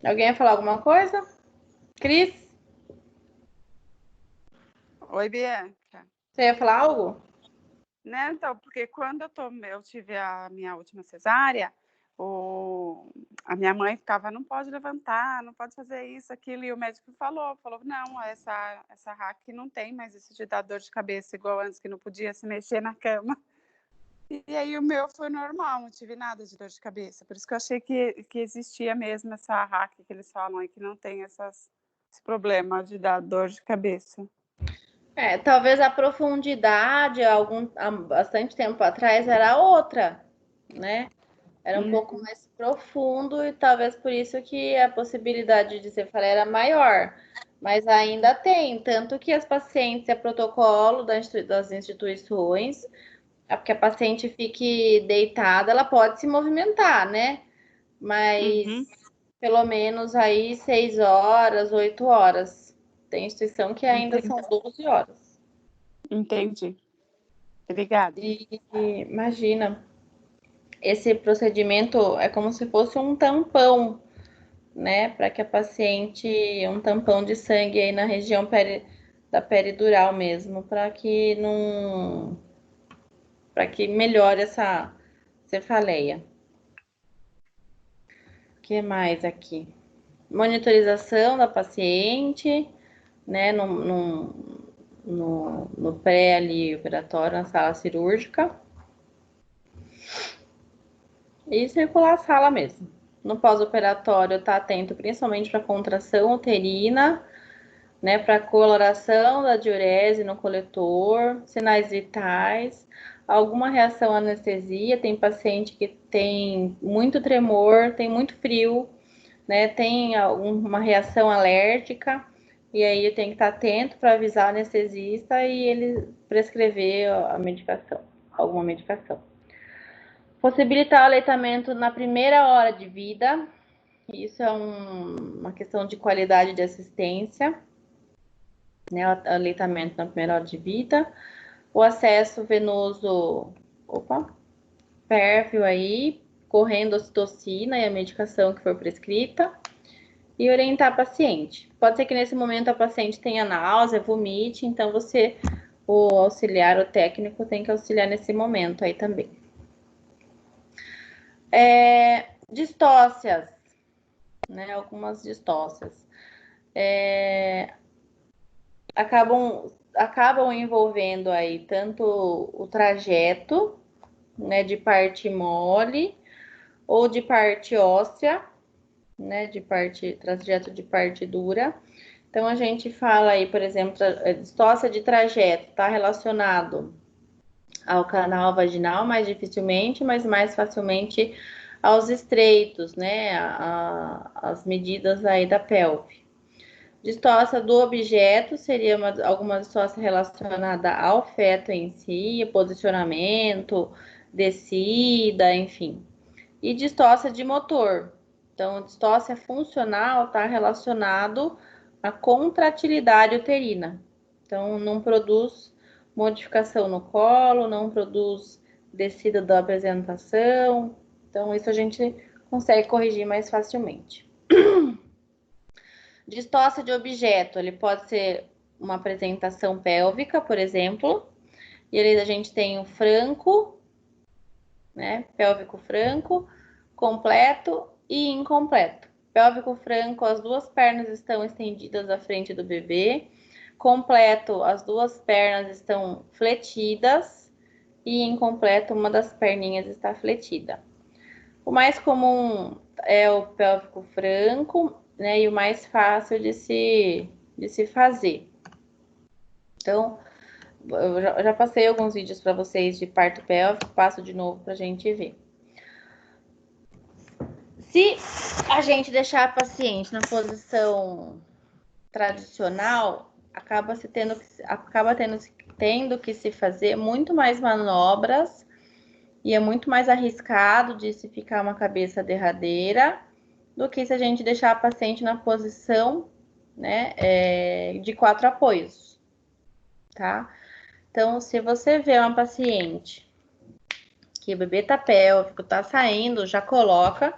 Alguém ia falar alguma coisa? Cris, Oi, Bianca. você ia falar algo? Né? Então, porque quando eu tive a minha última cesárea, a minha mãe ficava, não pode levantar, não pode fazer isso, aquilo, e o médico falou, não, essa hack não tem mais isso de dar dor de cabeça igual antes, que não podia se mexer na cama. E aí o meu foi normal, não tive nada de dor de cabeça. Por isso que eu achei que existia mesmo essa hack que eles falam e que não tem esse problema de dar dor de cabeça. Talvez a profundidade, há bastante tempo atrás, era outra, né? Era um pouco mais profundo e talvez por isso que a possibilidade de cefaleia era maior. Mas ainda tem, tanto que as pacientes, é protocolo das instituições, que a paciente fique deitada, ela pode se movimentar, né? Mas pelo menos aí 6 horas, 8 horas. Tem instituição que ainda são 12 horas. Entendi. Obrigada. E imagina, esse procedimento é como se fosse um tampão, né? Para que a paciente, um tampão de sangue aí na região da peridural mesmo, para que não, para que melhore essa cefaleia. O que mais aqui? Monitorização da paciente, né? No pré ali operatório, na sala cirúrgica. E circular a sala mesmo. No pós-operatório, tá atento principalmente para contração uterina, né, para coloração da diurese no coletor, sinais vitais, alguma reação à anestesia. Tem paciente que tem muito tremor, tem muito frio, né, tem uma reação alérgica, e aí eu tenho que estar atento para avisar o anestesista e ele prescrever a medicação, alguma medicação. Possibilitar o aleitamento na primeira hora de vida, isso é uma questão de qualidade de assistência, né? O aleitamento na primeira hora de vida, o acesso venoso, pérvio aí, correndo ocitocina e a medicação que for prescrita, e orientar a paciente. Pode ser que nesse momento a paciente tenha náusea, vomite, então o auxiliar, o técnico, tem que auxiliar nesse momento aí também. Distócias, né? Algumas distócias. Acabam envolvendo aí tanto o trajeto, né, de parte mole ou de parte óssea, né, trajeto de parte dura. Então a gente fala aí, por exemplo, distócia de trajeto está relacionado ao canal vaginal mais dificilmente, mas mais facilmente aos estreitos, né, as medidas aí da pelve. Distócia do objeto seria alguma distócia relacionada ao feto em si, posicionamento, descida, enfim. E distócia de motor. Então, distócia funcional está relacionado à contratilidade uterina. Então, não produz modificação no colo, não produz descida da apresentação. Então, isso a gente consegue corrigir mais facilmente. Distócia de objeto, ele pode ser uma apresentação pélvica, por exemplo, e ali a gente tem o franco, né? Pélvico franco, completo e incompleto. Pélvico franco, as duas pernas estão estendidas à frente do bebê. Completo, as duas pernas estão fletidas. E incompleto, uma das perninhas está fletida. O mais comum é o pélvico franco, né? E o mais fácil de se fazer. Então, eu já passei alguns vídeos para vocês de parto pélvico, passo de novo para a gente ver. Se a gente deixar a paciente na posição tradicional, acaba tendo que se fazer muito mais manobras e é muito mais arriscado de se ficar uma cabeça derradeira do que se a gente deixar a paciente na posição, né, de 4 apoios, tá? Então, se você vê uma paciente que o bebê tá pélvico, tá saindo, já coloca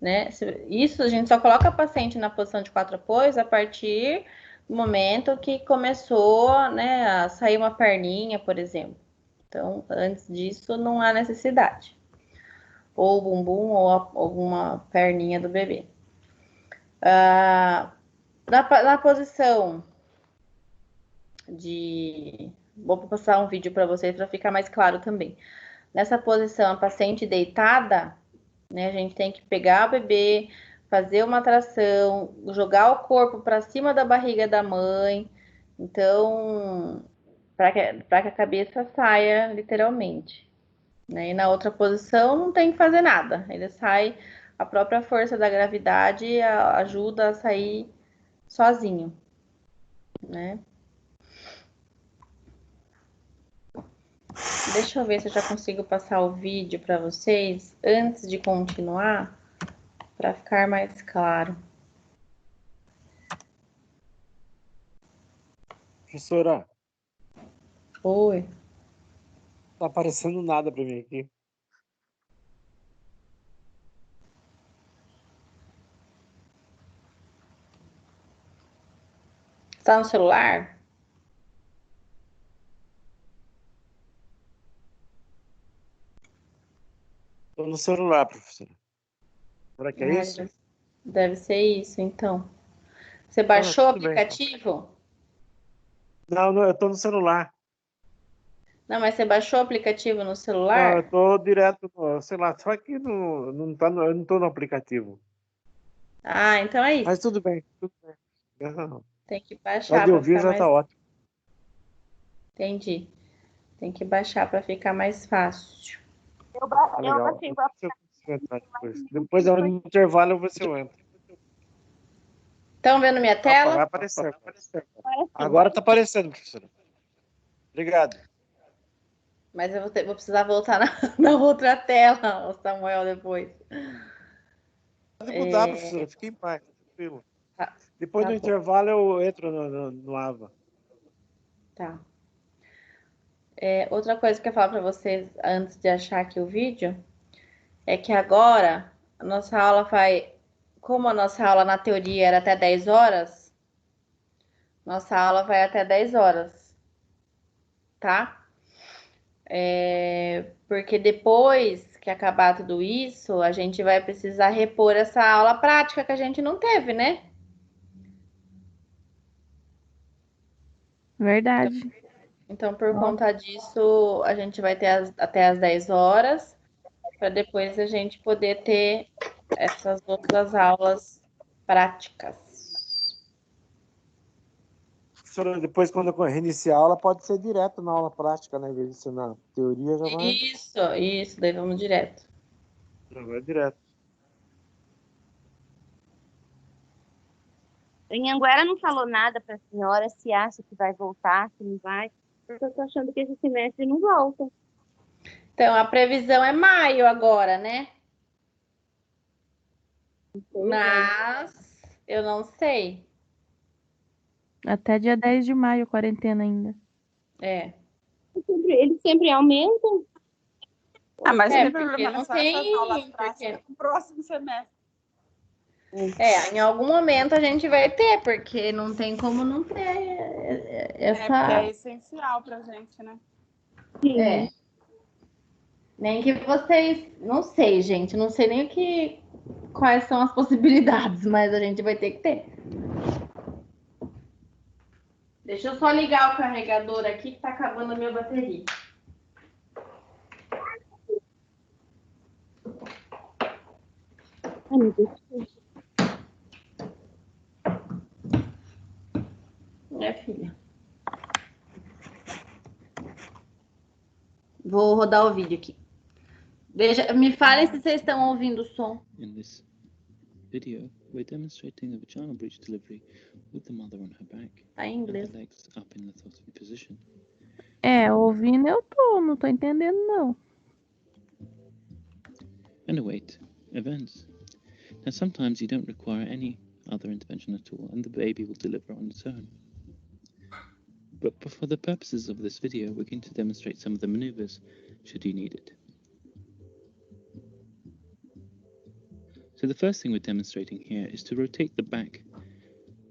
né? Isso a gente só coloca a paciente na posição de 4 apoios a partir do momento que começou, né, a sair uma perninha, por exemplo. Então, antes disso, não há necessidade. Ou o bumbum ou alguma perninha do bebê. Na posição de... Vou passar um vídeo para vocês para ficar mais claro também. Nessa posição, a paciente deitada, né, a gente tem que pegar o bebê, fazer uma tração, jogar o corpo para cima da barriga da mãe. Então, para que a cabeça saia literalmente. Né? E na outra posição não tem que fazer nada. Ele sai, a própria força da gravidade ajuda a sair sozinho, né? Deixa eu ver se eu já consigo passar o vídeo para vocês antes de continuar, para ficar mais claro. Professora, Oi. tá aparecendo nada para mim aqui. Tá no celular? Tô no celular, professora. Será que é isso? Deve ser isso, então. Você baixou o tudo bem. aplicativo? Não, eu tô no celular. Não, mas você baixou o aplicativo no Não, celular? eu tô direto no, sei lá, só que não tá eu não tô no aplicativo. Ah, então é isso. Mas tudo bem, tudo bem. Não, Tem que só baixar de para ouvir ficar já mais... tá ótimo. Entendi. Tem que baixar para ficar mais fácil. Eu Tá legal. baixei o Deixa eu entrar depois. Depois, no intervalo, eu vou ver se eu entro. Estão vendo minha Vai tela? aparecer. Agora tá aparecendo, professora. Obrigado. Mas eu vou precisar voltar na outra tela, o Samuel, depois. Pode mudar, professora. Fique em paz, tranquilo. Tá, Depois tá do bom. intervalo eu entro no AVA. Tá. Outra coisa que eu ia falar para vocês antes de achar aqui o vídeo é que agora a nossa aula vai. Como a nossa aula na teoria era até 10 horas, nossa aula vai até 10 horas, tá? Porque depois que acabar tudo isso, a gente vai precisar repor essa aula prática que a gente não teve, né? Verdade. Então, por conta disso, a gente vai ter até as 10 horas, para depois a gente poder ter essas outras aulas práticas. Professora, depois, quando eu reiniciar a aula, pode ser direto na aula prática, né? Em vez de ser na teoria, já vai. Isso, daí vamos direto. Já vai direto. Em Anguera não falou nada para a senhora se acha que vai voltar, se não vai. Porque eu tô achando que esse semestre não volta. Então, a previsão é maio agora, né? Mas eu não sei. Até dia 10 de maio, quarentena ainda. Eles sempre aumentam. Ah, mas não tem Porque problema, não só essas aulas tem. práticas no próximo semestre. Em algum momento a gente vai ter, porque não tem como não ter Porque essa. é essencial pra gente, né? Sim. Nem que vocês. Não sei, gente. Não sei nem quais são as possibilidades, mas a gente vai ter que ter. Deixa eu só ligar o carregador aqui que tá acabando a minha bateria. Ai, meu Deus. Minha filha. Vou rodar o vídeo aqui. Me falem se vocês estão ouvindo o som. In this video, we're demonstrating the vaginal breech delivery with the mother on her back Tá em and inglês. the legs up in lithotomy position. Ouvindo não tô entendendo não. And await events. Now, sometimes you don't require any other intervention at all, and the baby will deliver on its own. But for the purposes of this video, we're going to demonstrate some of the maneuvers, should you need it. So So the first thing we're demonstrating here is to rotate the back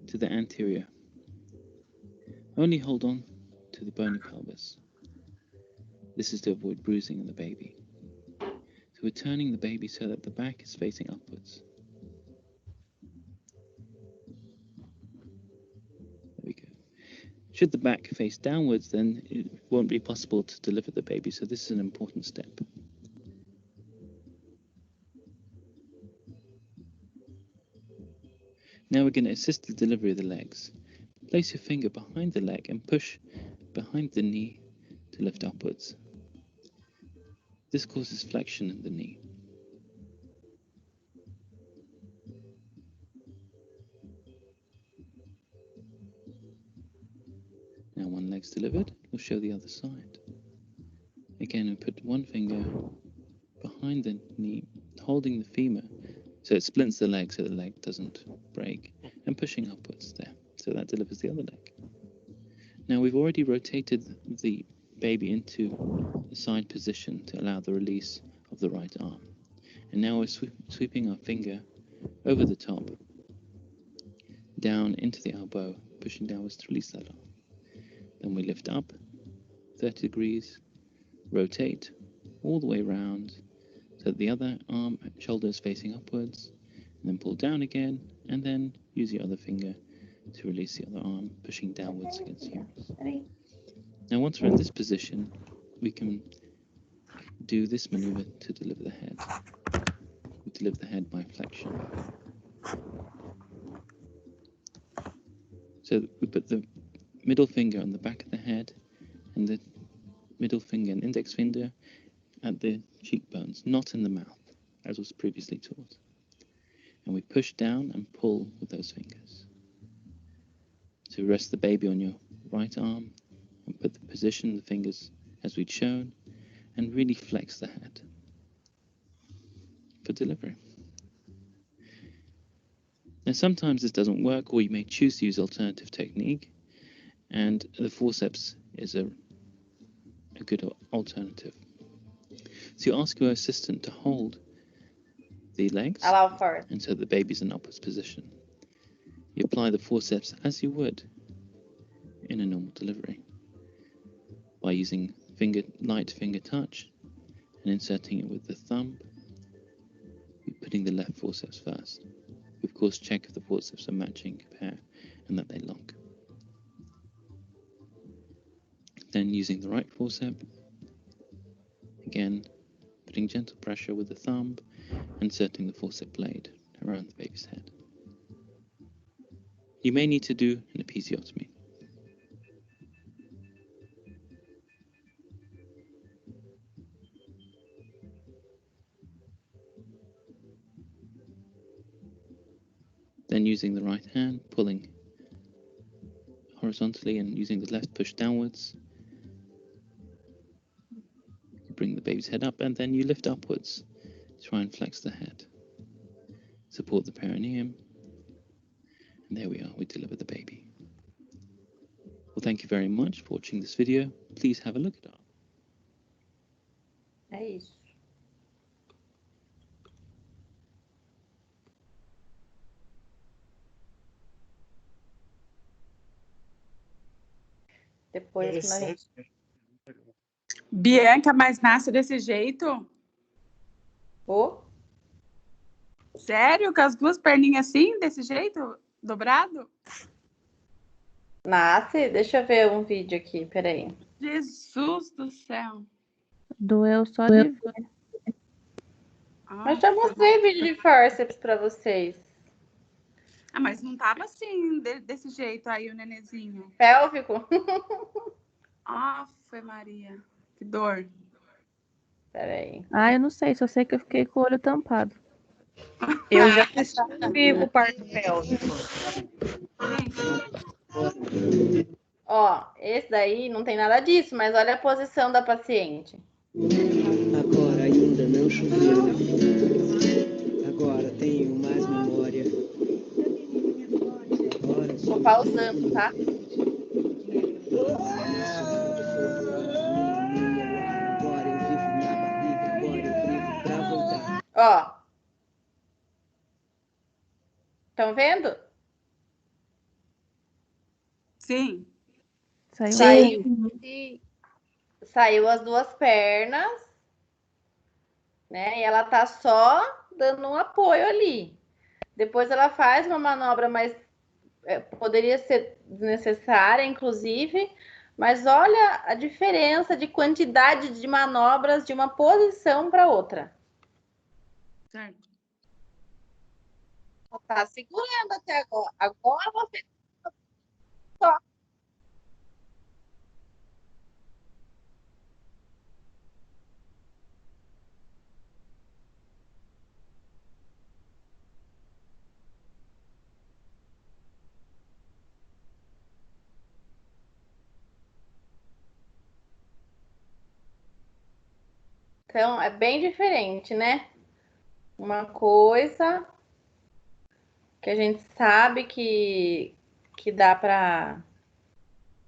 to the anterior. Only hold on to the bony pelvis. This is to avoid bruising in the baby. So we're turning the baby so that the back is facing upwards. There we go. Should the back face downwards, then it won't be possible to deliver the baby, so this is an important step. Now we're going to assist the delivery of the legs. Place your finger behind the leg and push behind the knee to lift upwards. This causes flexion in the knee. Now one leg's delivered, we'll show the other side. Again, we put one finger behind the knee, holding the femur so it splints the leg so the leg doesn't break, and pushing upwards there, so that delivers the other leg. Now we've already rotated the baby into the side position to allow the release of the right arm. And now we're sweeping our finger over the top, down into the elbow, pushing downwards to release that arm. Then we lift up 30 degrees, rotate all the way around so that the other arm, shoulder is facing upwards, and then pull down again, and then use your other finger to release the other arm, pushing downwards against the humerus. Now once we're in this position, we can do this maneuver to deliver the head. We deliver the head by flexion. So we put the middle finger on the back of the head, and the middle finger and index finger at the cheekbones, not in the mouth, as was previously taught. And we push down and pull with those fingers. So rest the baby on your right arm, and put the position, the fingers as we'd shown, and really flex the head for delivery. Now sometimes this doesn't work, or you may choose to use alternative technique, and the forceps is a good alternative. So you ask your assistant to hold the legs, and so the baby's in upwards position. You apply the forceps as you would in a normal delivery by using light finger touch and inserting it with the thumb, putting the left forceps first. We of course check if the forceps are matching pair and that they lock. Then using the right forcep, again putting gentle pressure with the thumb, inserting the forcep blade around the baby's head. You may need to do an episiotomy. Then using the right hand, pulling horizontally and using the left push downwards, you bring the baby's head up, and then you lift upwards. Try and flex the head. Support the perineum. And there we are, we deliver the baby. Well, thank you very much for watching this video. Please have a look at it. É isso. Depois, quando a gente... Bianca, mas nasce desse jeito? Oh, Sério? Com as duas perninhas assim, desse jeito? Dobrado? nasce? Deixa eu ver um vídeo aqui, peraí. Jesus do céu. Doeu só de ver. Mas já mostrei vídeo de forceps pra vocês. Ah, mas não tava assim, desse jeito aí o nenezinho. Pélvico? Afe Maria, que dor. Peraí. Ah, eu não sei, só sei que eu fiquei com o olho tampado. Eu já assisti o parto pélvico. Ó, esse daí não tem nada disso, mas olha a posição da paciente. Agora ainda não choveu. Agora tenho mais memória. Agora Tô pausando, tá? Agora eu vivo na barriga. Agora eu vivo pra voltar. Ó. Estão vendo? Sim. Saiu. Saiu as duas pernas, né? E ela tá só dando um apoio ali. Depois ela faz uma manobra mais poderia ser desnecessária, inclusive, mas olha a diferença de quantidade de manobras de uma posição para outra. Certo. Tá segurando até agora. Agora você só. Então, é bem diferente, né? Uma coisa que a gente sabe que dá para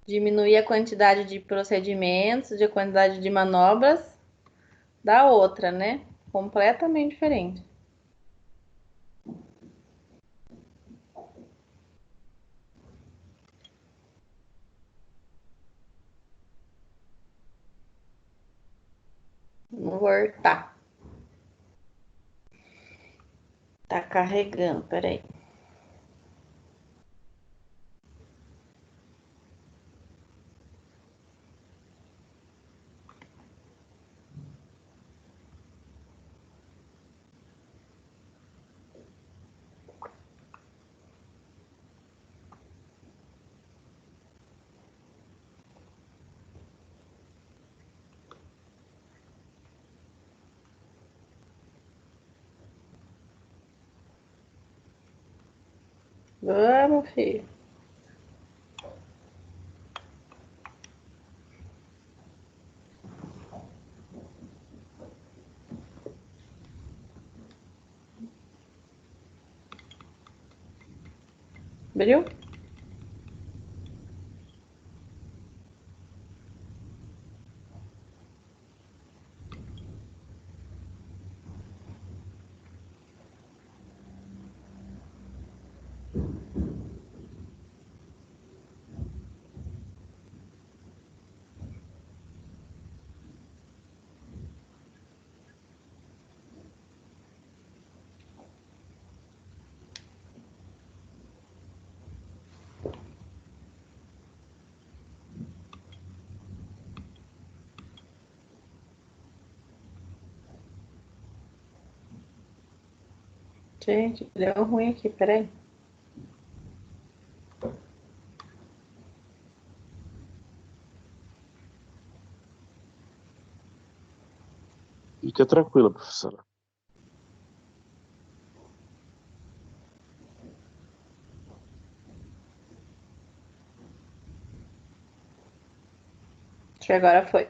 diminuir a quantidade de procedimentos, a quantidade de manobras, da outra, né? Completamente diferente. Vou voltar. Tá carregando, peraí. Vamos, filho. Abriu? Gente, deu ruim aqui, peraí. Fica tranquila, professora. Acho que agora foi.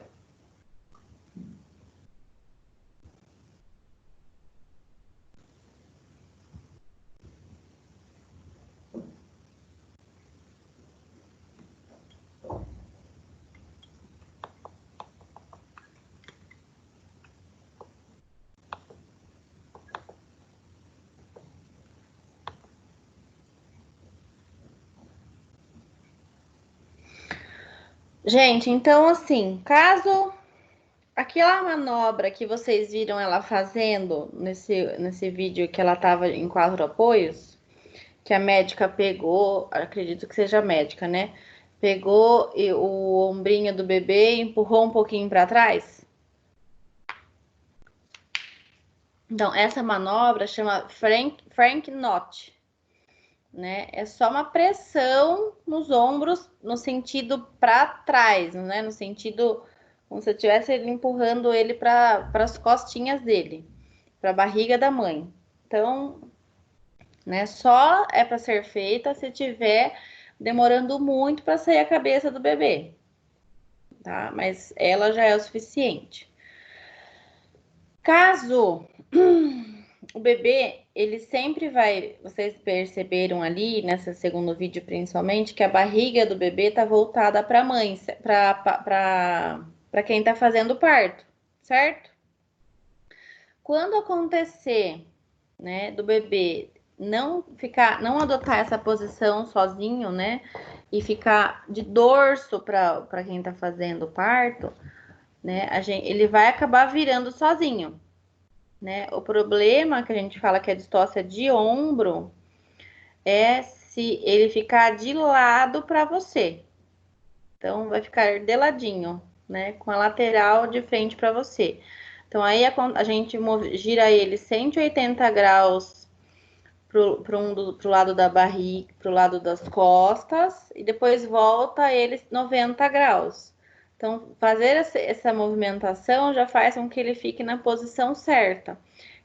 Gente, então assim, caso aquela manobra que vocês viram ela fazendo nesse vídeo que ela tava em 4 apoios, que a médica pegou, acredito que seja a médica, né? Pegou o ombrinho do bebê e empurrou um pouquinho para trás. Então, essa manobra chama Frank Knot, né? É só uma pressão nos ombros no sentido para trás, né? No sentido como se eu estivesse empurrando ele para as costinhas dele, para a barriga da mãe. Então, né? Só é para ser feita se tiver demorando muito para sair a cabeça do bebê, tá? Mas ela já é o suficiente. Caso o bebê, ele sempre vai, vocês perceberam ali nesse segundo vídeo principalmente que a barriga do bebê tá voltada para a mãe, para quem tá fazendo o parto, certo? Quando acontecer, né, do bebê não adotar essa posição sozinho, né? E ficar de dorso para quem está fazendo o parto, né? Ele vai acabar virando sozinho, né? O problema que a gente fala que é distócia de ombro é se ele ficar de lado para você. Então, vai ficar de ladinho, né? Com a lateral de frente para você. Então, aí a gente gira ele 180 graus pro lado da barriga, pro lado das costas, e depois volta ele 90 graus. Então, fazer essa movimentação já faz com que ele fique na posição certa.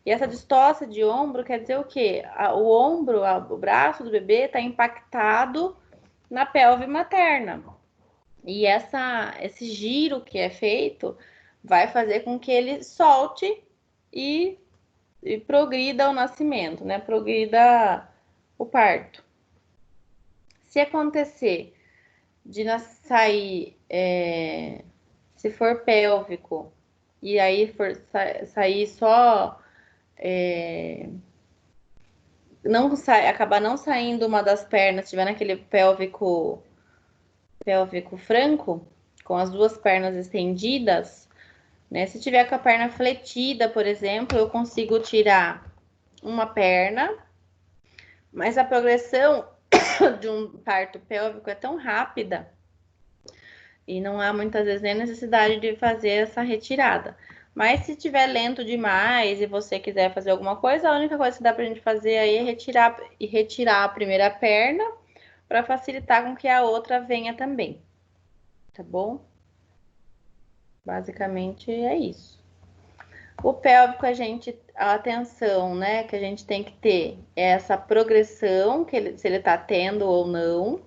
E essa distócia de ombro quer dizer o quê? O ombro, o braço do bebê está impactado na pelve materna. E esse giro que é feito vai fazer com que ele solte e progrida o nascimento, né? Progrida o parto. Se acontecer de sair, se for pélvico, e aí for sair só, acabar não saindo uma das pernas, tiver naquele pélvico franco, com as duas pernas estendidas, né? Se tiver com a perna fletida, por exemplo, eu consigo tirar uma perna, mas a progressão de um parto pélvico é tão rápida e não há muitas vezes nem necessidade de fazer essa retirada. Mas se tiver lento demais e você quiser fazer alguma coisa, a única coisa que dá pra gente fazer aí é retirar a primeira perna para facilitar com que a outra venha também. Tá bom? Basicamente é isso. O pélvico, a atenção, né, que a gente tem que ter é essa progressão, se ele tá tendo ou não,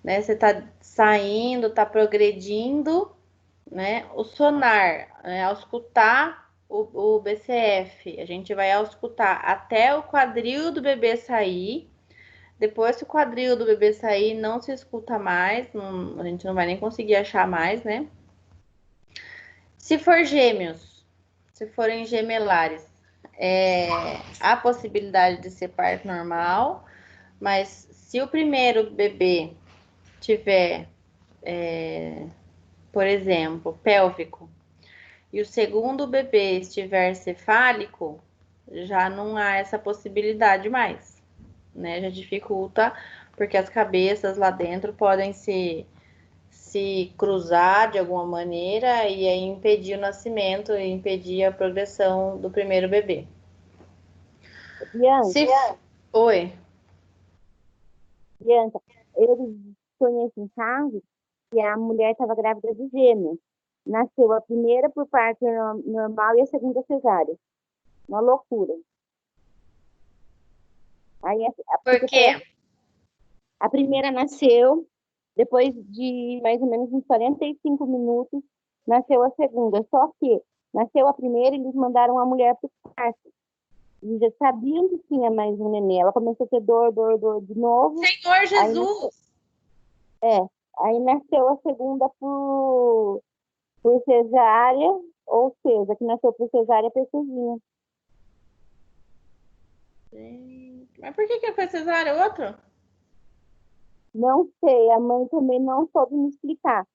né, você tá saindo, tá progredindo, né, o sonar, né, auscultar o BCF, a gente vai auscultar até o quadril do bebê sair, depois que o quadril do bebê sair, não se escuta mais, a gente não vai nem conseguir achar mais, né. Se for gêmeos, se forem gemelares, há possibilidade de ser parto normal, mas se o primeiro bebê tiver, por exemplo, pélvico, e o segundo bebê estiver cefálico, já não há essa possibilidade mais, né? Já dificulta, porque as cabeças lá dentro podem se cruzar de alguma maneira e aí impedir o nascimento e impedir a progressão do primeiro bebê. Oi. Bianca, eu conheço um caso que a mulher estava grávida de gêmeos. Nasceu a primeira por parto normal e a segunda cesárea. Uma loucura. Aí, Por quê? A primeira nasceu, depois de mais ou menos uns 45 minutos, nasceu a segunda. Só que nasceu a primeira e eles mandaram a mulher para o parto. Eles já sabiam que tinha mais um neném. Ela começou a ter dor de novo. Senhor Jesus! Aí nasceu a segunda por cesárea, ou seja, que nasceu por cesárea perfeitinha. Mas por que foi cesárea outro? Não sei, a mãe também não soube me explicar.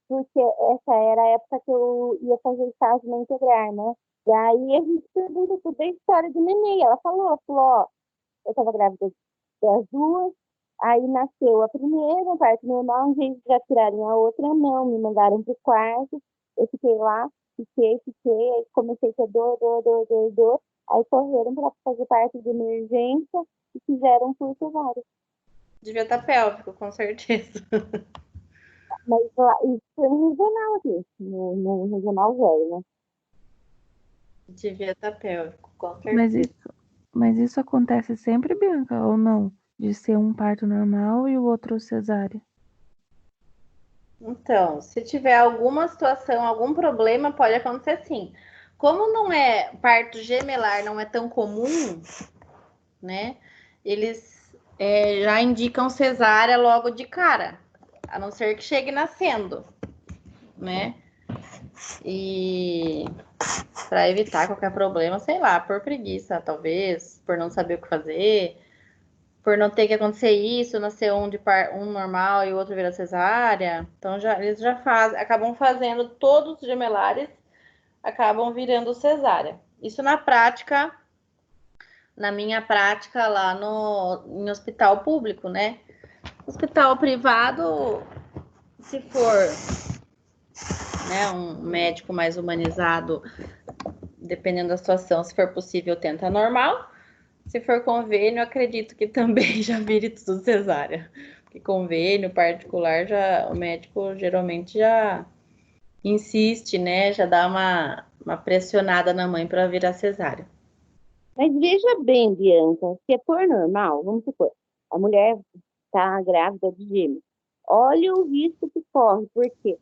Porque essa era a época que eu ia fazer estágio na Integrar, né? E aí a gente pergunta toda a história do neném. Ela falou, ó, eu estava grávida das duas, aí nasceu a primeira, um parto normal, em vez de já tirarem a outra, não, me mandaram pro quarto, eu fiquei lá, fiquei, aí comecei a ter dor, aí correram para fazer parto de emergência e fizeram por cesárea. Devia estar pélvico, com certeza. Mas isso foi no regional aqui, no regional velho, né? Devia estar pélvico, com certeza. Mas isso acontece sempre, Bianca, ou não? De ser um parto normal e o outro cesárea? Então, se tiver alguma situação, algum problema, pode acontecer sim. Como não é parto gemelar, não é tão comum, né? Eles já indicam cesárea logo de cara, a não ser que chegue nascendo, né? E para evitar qualquer problema, sei lá, por preguiça, talvez, por não saber o que fazer, por não ter que acontecer isso, nascer um normal e o outro vira cesárea. Então eles já fazem, acabam fazendo todos os gemelares, acabam virando cesárea. Isso na prática, na minha prática lá em hospital público, né? Hospital privado, se for, né, um médico mais humanizado, dependendo da situação, se for possível, tenta normal. Se for convênio, acredito que também já vire tudo cesárea. Porque convênio particular, o médico geralmente já insiste, né? Já dá uma pressionada na mãe para virar cesárea. Mas veja bem, Bianca, se for normal, vamos supor, a mulher está grávida de gêmeos. Olha o risco que corre, porque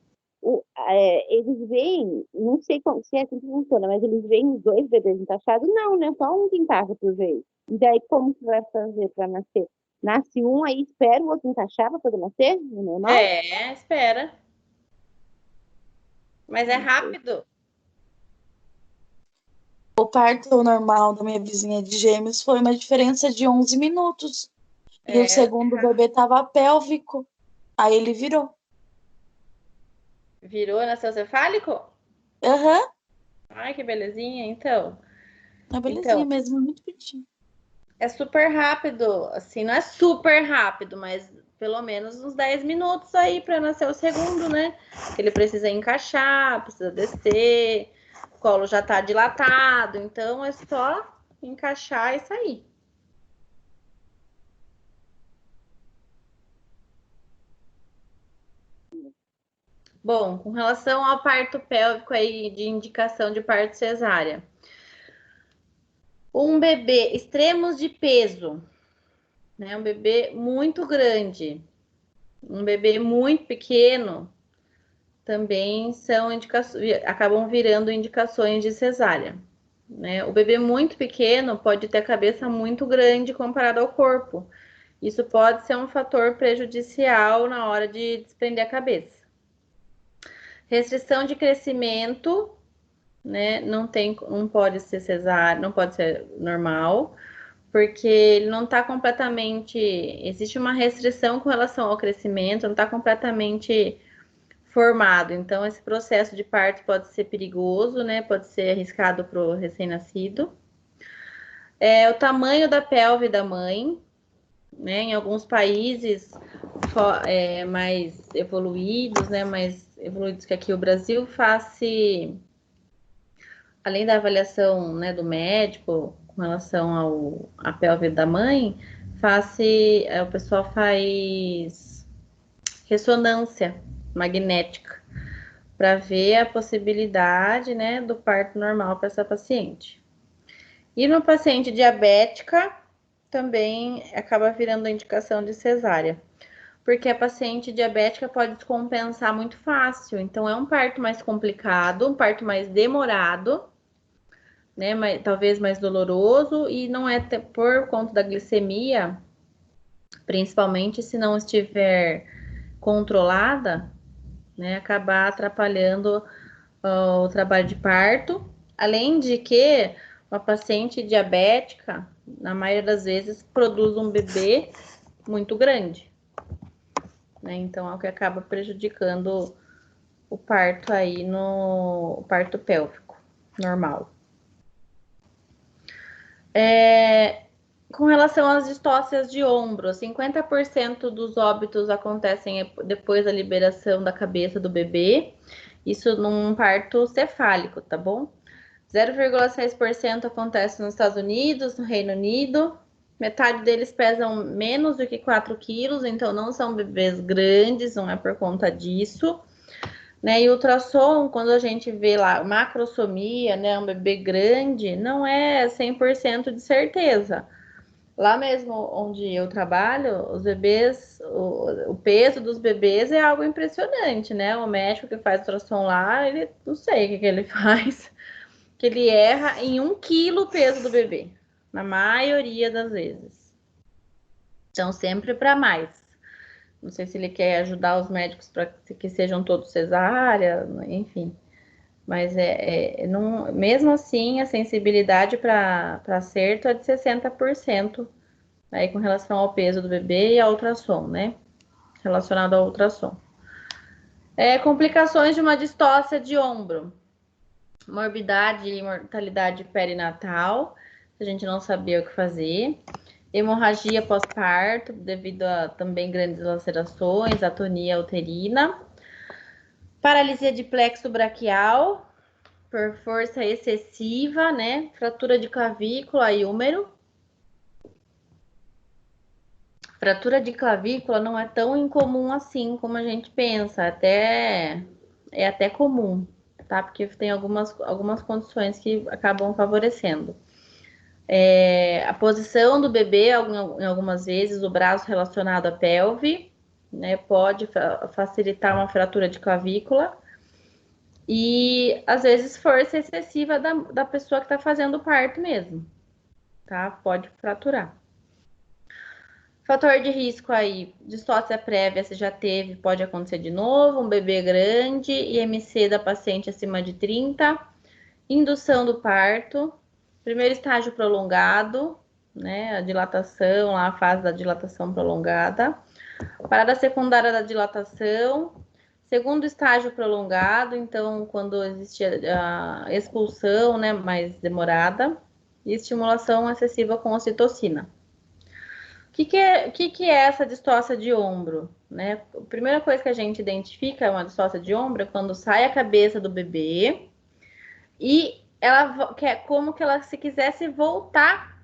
eles veem, não sei se é assim que funciona, mas eles veem os dois bebês encaixados? Não, né? Só um que encaixa por vez. E daí, como que vai fazer para nascer? Nasce um, aí espera o outro encaixar para poder nascer? É normal? Espera. Mas é rápido. O parto normal da minha vizinha de gêmeos foi uma diferença de 11 minutos. E o segundo bebê estava pélvico. Aí ele virou. Virou, nasceu cefálico? Aham. Ai, que belezinha, então. Uma belezinha mesmo, muito bonitinho. É super rápido, assim, não é super rápido, mas pelo menos uns 10 minutos aí para nascer o segundo, né? Ele precisa encaixar, precisa descer, o colo já tá dilatado, então é só encaixar e sair. Bom, com relação ao parto pélvico aí de indicação de parto cesárea. Um bebê extremos de peso, né? Um bebê muito grande, um bebê muito pequeno, também são indicações, acabam virando indicações de cesárea, né? O bebê muito pequeno pode ter a cabeça muito grande comparado ao corpo. Isso pode ser um fator prejudicial na hora de desprender a cabeça. Restrição de crescimento, né? Não pode ser cesárea, não pode ser normal, porque ele não está completamente. Existe uma restrição com relação ao crescimento, não está completamente formado. Então, esse processo de parto pode ser perigoso, né? Pode ser arriscado para o recém-nascido. O tamanho da pelve da mãe, né? Em alguns países mais evoluídos, né? Mais evoluídos que aqui o Brasil, faz-se, além da avaliação, né, do médico com relação à pelve da mãe, o pessoal faz ressonância magnética para ver a possibilidade, né, do parto normal para essa paciente. E no paciente diabética, também acaba virando a indicação de cesárea, porque a paciente diabética pode descompensar muito fácil. Então, é um parto mais complicado, um parto mais demorado, né, talvez mais doloroso, e não é por conta da glicemia, principalmente se não estiver controlada, né, acabar atrapalhando o trabalho de parto, além de que uma paciente diabética, na maioria das vezes, produz um bebê muito grande, né? Então é o que acaba prejudicando o parto aí no parto pélvico normal. Com relação às distócias de ombro, 50% dos óbitos acontecem depois da liberação da cabeça do bebê. Isso num parto cefálico, tá bom? 0,6% acontece nos Estados Unidos, no Reino Unido. Metade deles pesam menos do que 4 quilos, então não são bebês grandes, não é por conta disso. Né? E ultrassom, quando a gente vê lá macrosomia, né, um bebê grande, não é 100% de certeza. Lá mesmo onde eu trabalho, os bebês, o peso dos bebês é algo impressionante, né? O médico que faz ultrassom lá, ele não sei o que ele faz, que ele erra em 1 quilo o peso do bebê, na maioria das vezes. Então, sempre para mais. Não sei se ele quer ajudar os médicos para que sejam todos cesárea, enfim. Mas mesmo assim, a sensibilidade para acerto é de 60%, aí com relação ao peso do bebê e ao ultrassom, né? Relacionado ao ultrassom. Complicações de uma distócia de ombro. Morbidade e mortalidade perinatal, a gente não sabia o que fazer. Hemorragia pós-parto, devido a também grandes lacerações, atonia uterina. Paralisia de plexo braquial, por força excessiva, né? Fratura de clavícula e húmero. Fratura de clavícula não é tão incomum assim como a gente pensa, é até comum, tá? Porque tem algumas condições que acabam favorecendo. A posição do bebê, em algumas vezes, o braço relacionado à pelve, né? Pode facilitar uma fratura de clavícula. E, às vezes, força excessiva da pessoa que está fazendo o parto mesmo, tá? Pode fraturar. Fator de risco aí, distócia prévia, se já teve, pode acontecer de novo, um bebê grande, IMC da paciente acima de 30, indução do parto, primeiro estágio prolongado, né, a dilatação, a fase da dilatação prolongada, parada secundária da dilatação, segundo estágio prolongado, então quando existe a expulsão, né, mais demorada, e estimulação excessiva com ocitocina. O que é essa distócia de ombro? Né? A primeira coisa que a gente identifica uma distócia de ombro é quando sai a cabeça do bebê e ela quer como que ela se quisesse voltar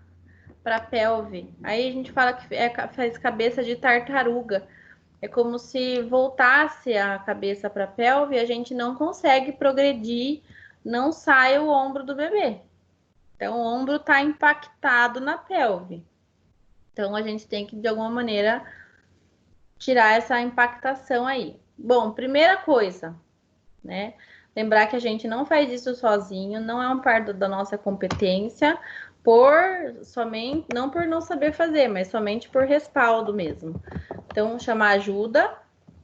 para a pelve. Aí a gente fala que faz cabeça de tartaruga. É como se voltasse a cabeça para a pelve e a gente não consegue progredir, não sai o ombro do bebê. Então o ombro está impactado na pelve. Então, a gente tem que, de alguma maneira, tirar essa impactação aí. Bom, primeira coisa, né? Lembrar que a gente não faz isso sozinho, não é um parto da nossa competência, não por não saber fazer, mas somente por respaldo mesmo. Então, chamar ajuda,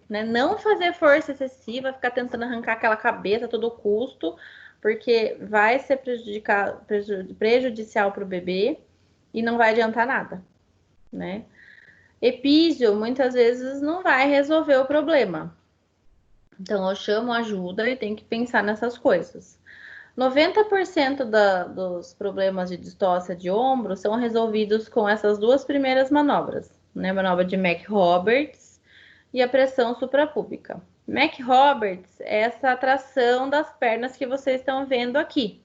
né? Não fazer força excessiva, ficar tentando arrancar aquela cabeça a todo custo, porque vai ser prejudicial para o bebê e não vai adiantar nada. Né? Epísio muitas vezes não vai resolver o problema. Então eu chamo ajuda e tem que pensar nessas coisas. 90% dos problemas de distócia de ombro são resolvidos com essas duas primeiras manobras, né? Manobra de Mac-Roberts e a pressão suprapúbica. Mac-Roberts é essa tração das pernas que vocês estão vendo aqui,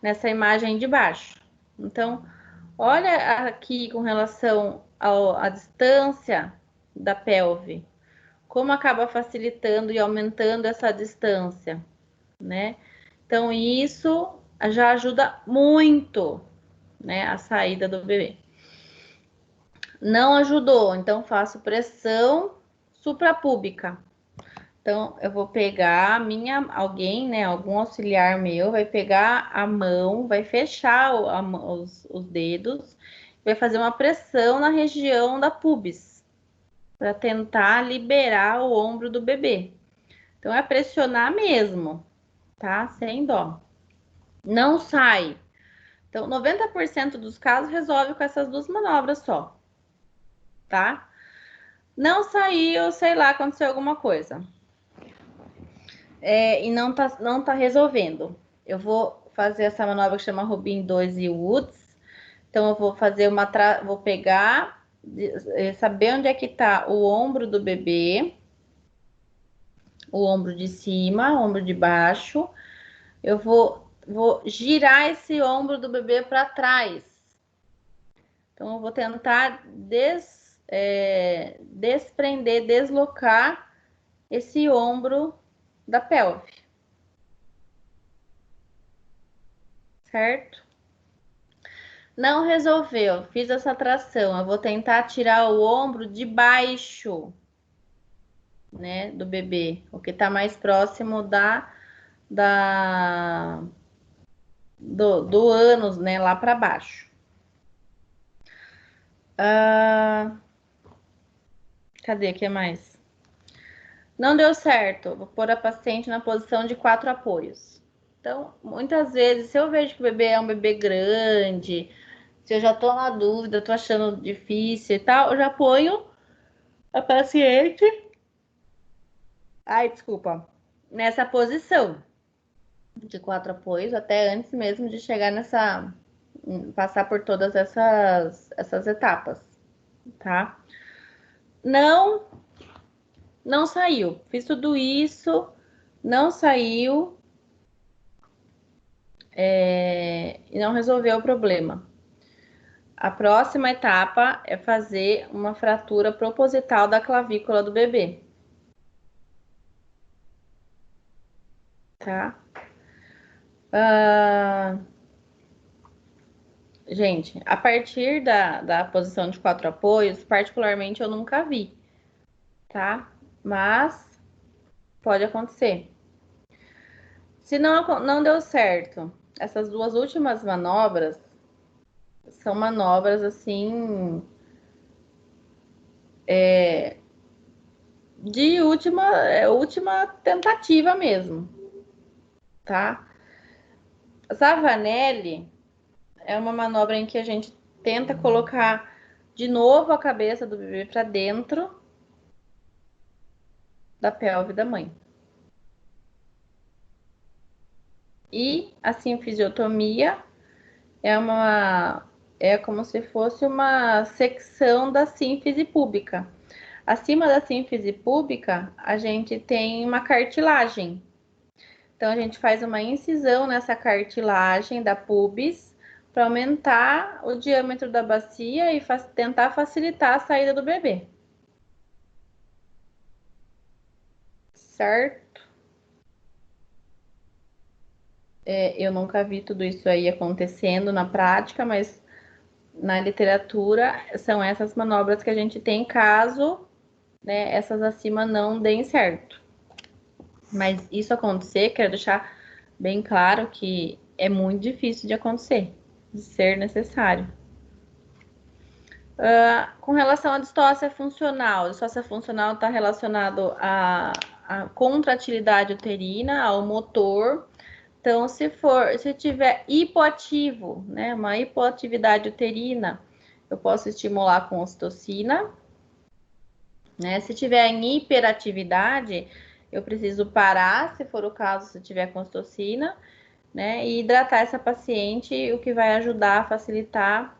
nessa imagem de baixo. Então, olha aqui com relação à distância da pelve, como acaba facilitando e aumentando essa distância, né? Então, isso já ajuda muito, né, a saída do bebê. Não ajudou, então faço pressão suprapúbica. Então, eu vou pegar alguém, né, algum auxiliar meu, vai pegar a mão, vai fechar os dedos, vai fazer uma pressão na região da pubis, para tentar liberar o ombro do bebê. Então, é pressionar mesmo, tá? Sem dó. Não sai. Então, 90% dos casos resolve com essas duas manobras só, tá? Não saiu, sei lá, aconteceu alguma coisa. E não tá resolvendo. Eu vou fazer essa manobra que chama Robin 2 e Woods. Então, eu vou fazer vou pegar, saber onde é que tá o ombro do bebê, o ombro de cima, o ombro de baixo. Eu vou girar esse ombro do bebê para trás. Então, eu vou tentar desprender, deslocar esse ombro da pelve. Certo? Não resolveu, fiz essa tração. Eu vou tentar tirar o ombro de baixo, né, do bebê, o que está mais próximo do ânus, né, lá para baixo. Cadê? O que mais? Não deu certo, vou pôr a paciente na posição de 4 apoios. Então, muitas vezes, se eu vejo que o bebê é um bebê grande, se eu já tô na dúvida, tô achando difícil e tal, eu já ponho a paciente, ai, desculpa, nessa posição de 4 apoios, até antes mesmo de chegar nessa, passar por todas essas etapas, tá? Não saiu. Fiz tudo isso, não saiu, e não resolveu o problema. A próxima etapa é fazer uma fratura proposital da clavícula do bebê. Tá? Gente, a partir da posição de 4 apoios, particularmente eu nunca vi, tá? Mas pode acontecer. Se não deu certo, essas duas últimas manobras são manobras assim de última tentativa mesmo, tá? Zavanelli é uma manobra em que a gente tenta colocar de novo a cabeça do bebê para dentro da pelve da mãe. E a sinfisiotomia é como se fosse uma secção da sínfise púbica. Acima da sínfise púbica, a gente tem uma cartilagem. Então, a gente faz uma incisão nessa cartilagem da pubis para aumentar o diâmetro da bacia e tentar facilitar a saída do bebê. Certo? Eu nunca vi tudo isso aí acontecendo na prática, mas na literatura são essas manobras que a gente tem caso, né, essas acima não deem certo. Mas isso acontecer, quero deixar bem claro que é muito difícil de acontecer, de ser necessário. Com relação à distócia funcional está relacionado à contratilidade uterina, ao motor. Então, se tiver hipoativo, né, uma hipoatividade uterina, eu posso estimular com ocitocina, né? Se tiver em hiperatividade, eu preciso parar, se for o caso, se tiver com ocitocina, né, e hidratar essa paciente, o que vai ajudar a facilitar,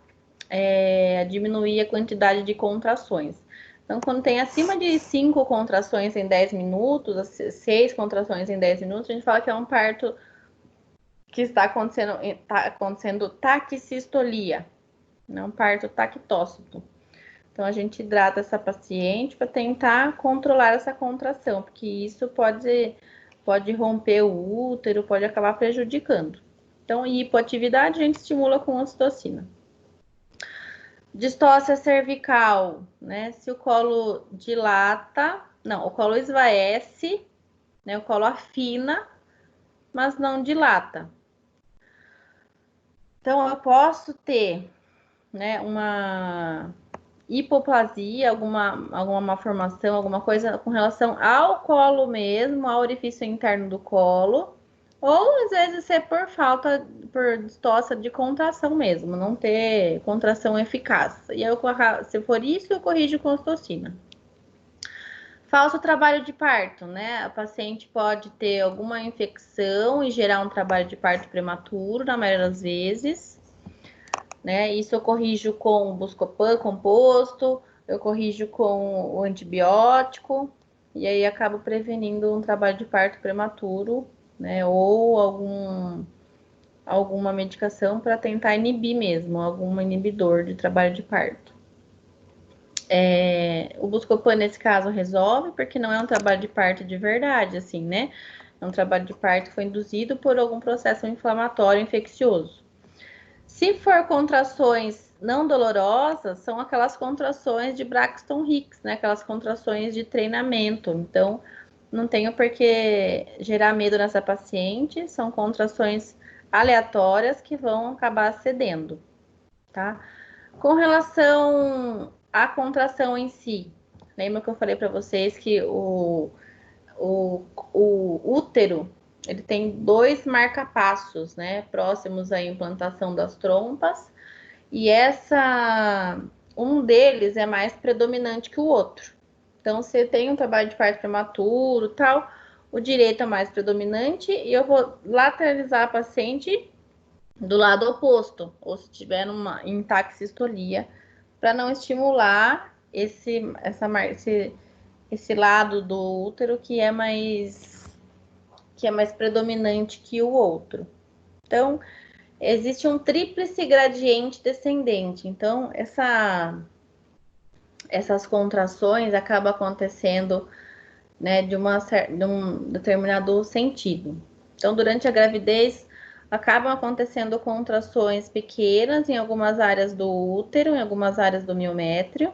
a diminuir a quantidade de contrações. Então, quando tem acima de 5 contrações em 10 minutos, 6 contrações em 10 minutos, a gente fala que é um parto que está acontecendo taquissistolia, não parto tactócito. Então, a gente hidrata essa paciente para tentar controlar essa contração, porque isso pode romper o útero, pode acabar prejudicando. Então, hipoatividade, a gente estimula com ocitocina. Distócia cervical, né? Se o colo dilata, não, o colo esvaece, né? O colo afina, mas não dilata. Então, eu posso ter, né, uma hipoplasia, alguma malformação, alguma coisa com relação ao colo mesmo, ao orifício interno do colo, ou às vezes ser por distócia de contração mesmo, não ter contração eficaz. E aí, se for isso, eu corrijo com ocitocina. Falso trabalho de parto, né? A paciente pode ter alguma infecção e gerar um trabalho de parto prematuro, na maioria das vezes, né? Isso eu corrijo com Buscopan composto, eu corrijo com o antibiótico, e aí acabo prevenindo um trabalho de parto prematuro, né? Ou alguma medicação para tentar inibir mesmo, algum inibidor de trabalho de parto. O Buscopan, nesse caso, resolve, porque não é um trabalho de parto de verdade, assim, né? É um trabalho de parto que foi induzido por algum processo inflamatório infeccioso. Se for contrações não dolorosas, são aquelas contrações de Braxton Hicks, né? Aquelas contrações de treinamento. Então, não tenho por que gerar medo nessa paciente, são contrações aleatórias que vão acabar cedendo, tá? Com relação à contração em si, lembra que eu falei para vocês que o útero, ele tem 2 marcapassos, né, próximos à implantação das trompas, e um deles é mais predominante que o outro. Então, se tem um trabalho de parto prematuro, tal, o direito é mais predominante e eu vou lateralizar a paciente do lado oposto, ou se tiver em taxistolia, para não estimular esse lado do útero que é mais predominante que o outro. Então, existe um tríplice gradiente descendente. Então, essas contrações acabam acontecendo, né, de um determinado sentido. Então, durante a gravidez, acabam acontecendo contrações pequenas em algumas áreas do útero, em algumas áreas do miométrio,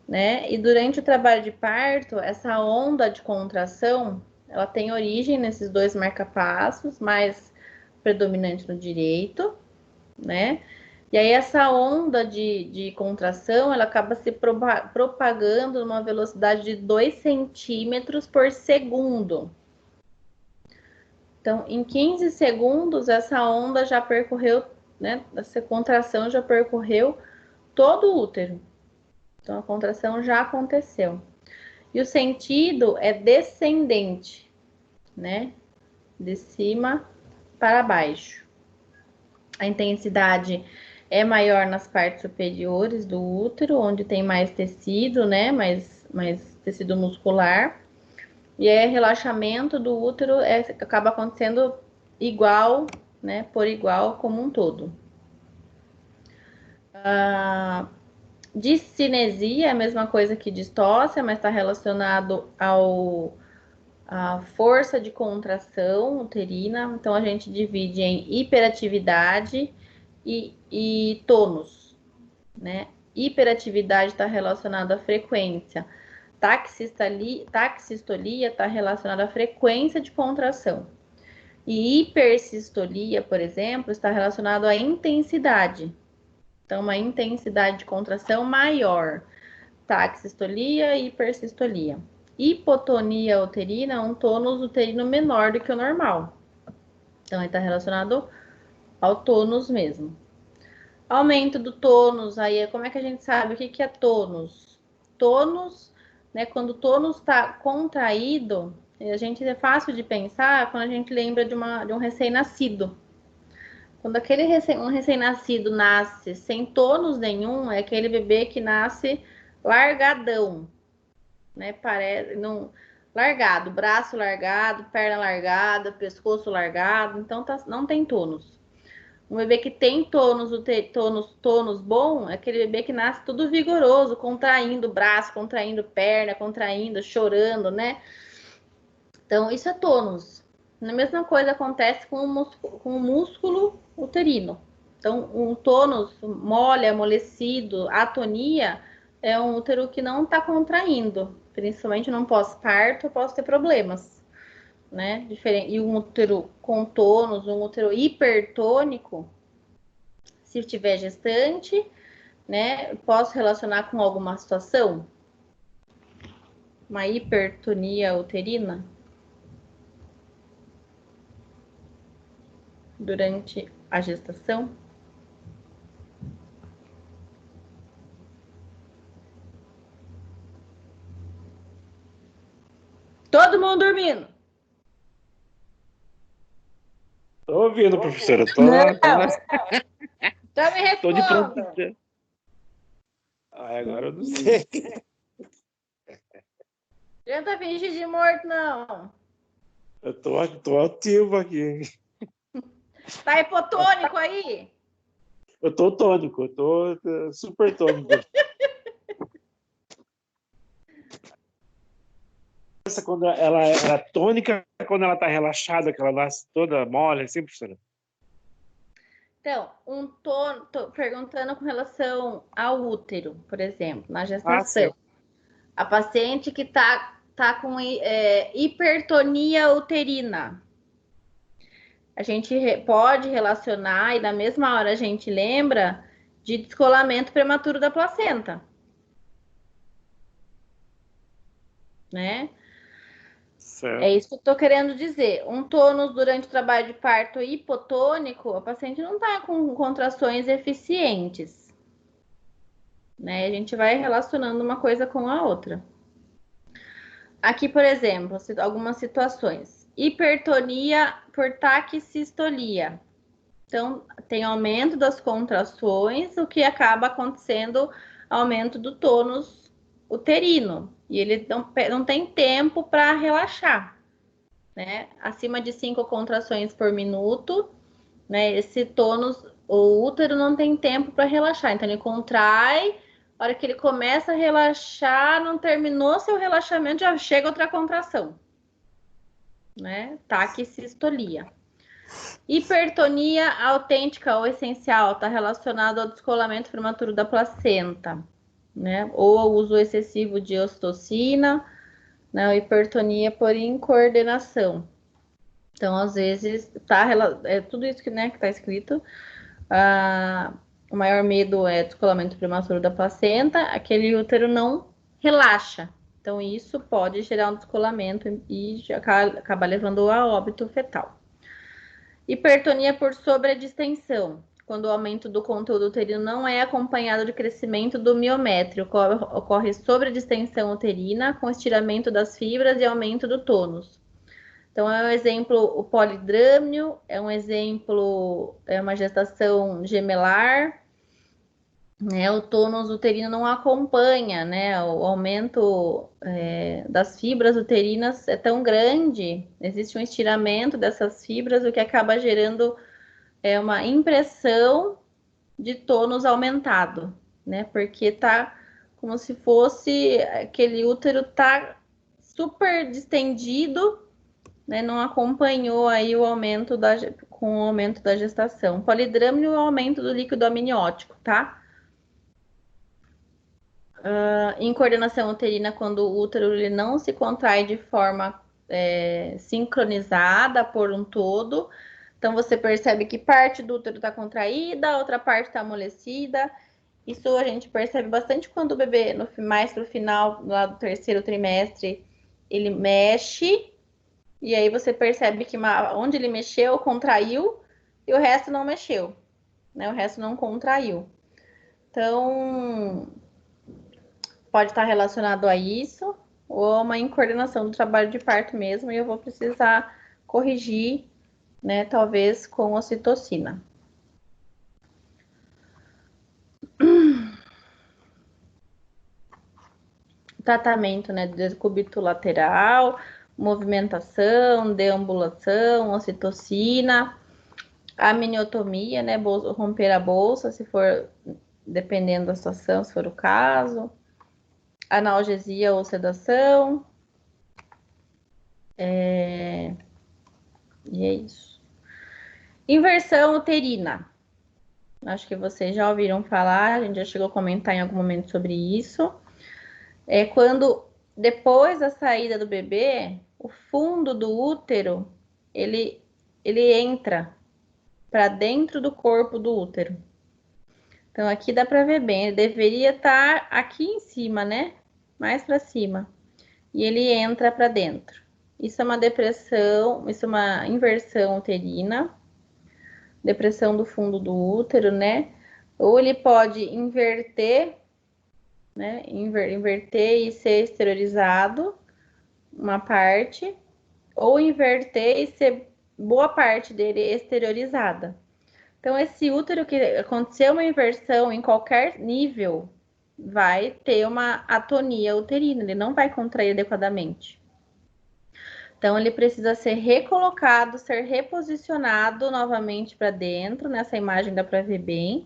né? E durante o trabalho de parto, essa onda de contração, ela tem origem nesses 2 marcapassos, mais predominante no direito, né? E aí essa onda de contração, ela acaba se propagando numa velocidade de 2 centímetros por segundo. Então, em 15 segundos, essa onda já percorreu, né? Essa contração já percorreu todo o útero. Então, a contração já aconteceu. E o sentido é descendente, né? De cima para baixo. A intensidade é maior nas partes superiores do útero, onde tem mais tecido, né? Mais tecido muscular. E aí, relaxamento do útero acaba acontecendo igual, né? Por igual, como um todo. Discinesia é a mesma coisa que distócia, mas está relacionado à força de contração uterina. Então, a gente divide em hiperatividade e tônus, né? Hiperatividade está relacionada à frequência. Taxistolia está relacionada à frequência de contração. E hipersistolia, por exemplo, está relacionado à intensidade. Então, uma intensidade de contração maior. Taxistolia e hipersistolia. Hipotonia uterina é um tônus uterino menor do que o normal. Então, ele está relacionado ao tônus mesmo. Aumento do tônus, aí como é que a gente sabe o que é tônus? Tônus, né, quando o tônus está contraído, a gente é fácil de pensar quando a gente lembra de um recém-nascido. Quando um recém-nascido nasce sem tônus nenhum, é aquele bebê que nasce largadão, né? Largado, braço largado, perna largada, pescoço largado, então não tem tônus. Um bebê que tem tônus bom é aquele bebê que nasce tudo vigoroso, contraindo braço, contraindo perna, contraindo, chorando, né? Então, isso é tônus. A mesma coisa acontece com o músculo uterino. Então, um tônus mole, amolecido, atonia, é um útero que não está contraindo. Principalmente no pós-parto, posso ter problemas, né? E um útero com tônus, um útero hipertônico, se tiver gestante, né? Posso relacionar com alguma situação? Uma hipertonia uterina? Durante a gestação? Todo mundo dormindo. Tô ouvindo, professora. Já me responda. Tô de pronto. Agora eu não sei. Já tá fingindo de morto, não. Eu tô ativo aqui. Tá hipotônico aí? Eu tô tônico, eu tô super tônico. Quando ela é tônica, quando ela tá relaxada, que ela nasce toda mole, assim, professora? Então, tô perguntando com relação ao útero, por exemplo, na gestação. A paciente que tá com hipertonia uterina. A gente pode relacionar, e na mesma hora a gente lembra de descolamento prematuro da placenta. Né? Certo. É isso que eu tô querendo dizer. Um tônus durante o trabalho de parto hipotônico, a paciente não tá com contrações eficientes, né? A gente vai relacionando uma coisa com a outra. Aqui, por exemplo, algumas situações. Hipertonia por taquissistolia. Então, tem aumento das contrações, o que acaba acontecendo aumento do tônus uterino. E ele não tem tempo para relaxar, né? Acima de 5 contrações por minuto, né? Esse tônus, o útero não tem tempo para relaxar. Então, ele contrai, a hora que ele começa a relaxar, não terminou seu relaxamento, já chega outra contração, né? Taquissistolia. Hipertonia autêntica ou essencial está relacionado ao descolamento prematuro da placenta, né? Ou ao uso excessivo de ocitocina, né? Hipertonia por incoordenação. Então, às vezes, é tudo isso que está escrito. O maior medo é descolamento prematuro da placenta, aquele útero não relaxa. Então, isso pode gerar um descolamento e acabar levando a óbito fetal. Hipertonia por sobredistensão, quando o aumento do conteúdo uterino não é acompanhado de crescimento do miométrio, ocorre sobredistensão uterina com estiramento das fibras e aumento do tônus. Então, é um exemplo o polidrâmio, é um exemplo, é uma gestação gemelar, né? O tônus uterino não acompanha, né? O aumento das fibras uterinas é tão grande, existe um estiramento dessas fibras, o que acaba gerando uma impressão de tônus aumentado, né? Porque tá como se fosse aquele útero tá super distendido, né? Não acompanhou aí o aumento com o aumento da gestação. Polidrâmio e o aumento do líquido amniótico, tá? Em coordenação uterina, quando o útero ele não se contrai de forma sincronizada por um todo. Então, você percebe que parte do útero está contraída, a outra parte está amolecida. Isso a gente percebe bastante quando o bebê, mais para o final, lá do terceiro trimestre, ele mexe. E aí você percebe que onde ele mexeu, contraiu, e o resto não mexeu, né? O resto não contraiu. Então, pode estar relacionado a isso, ou a uma incoordenação do trabalho de parto mesmo, e eu vou precisar corrigir, né? Talvez com ocitocina. Tratamento, né? Decúbito lateral, movimentação, deambulação, ocitocina, amniotomia, né? Romper a bolsa, se for, dependendo da situação, se for o caso. Analgesia ou sedação. E é isso. Inversão uterina. Acho que vocês já ouviram falar, a gente já chegou a comentar em algum momento sobre isso. É quando, depois da saída do bebê, o fundo do útero, ele entra para dentro do corpo do útero. Então, aqui dá para ver bem, ele deveria estar aqui em cima, né? Mais para cima. E ele entra para dentro. Isso é uma depressão, isso é uma inversão uterina. Depressão do fundo do útero, né? Ou ele pode inverter, né? Inverter e ser exteriorizado, uma parte, ou inverter e ser boa parte dele exteriorizada. Então, esse útero que aconteceu uma inversão em qualquer nível, vai ter uma atonia uterina, ele não vai contrair adequadamente. Então, ele precisa ser recolocado, ser reposicionado novamente para dentro. Nessa imagem dá para ver bem,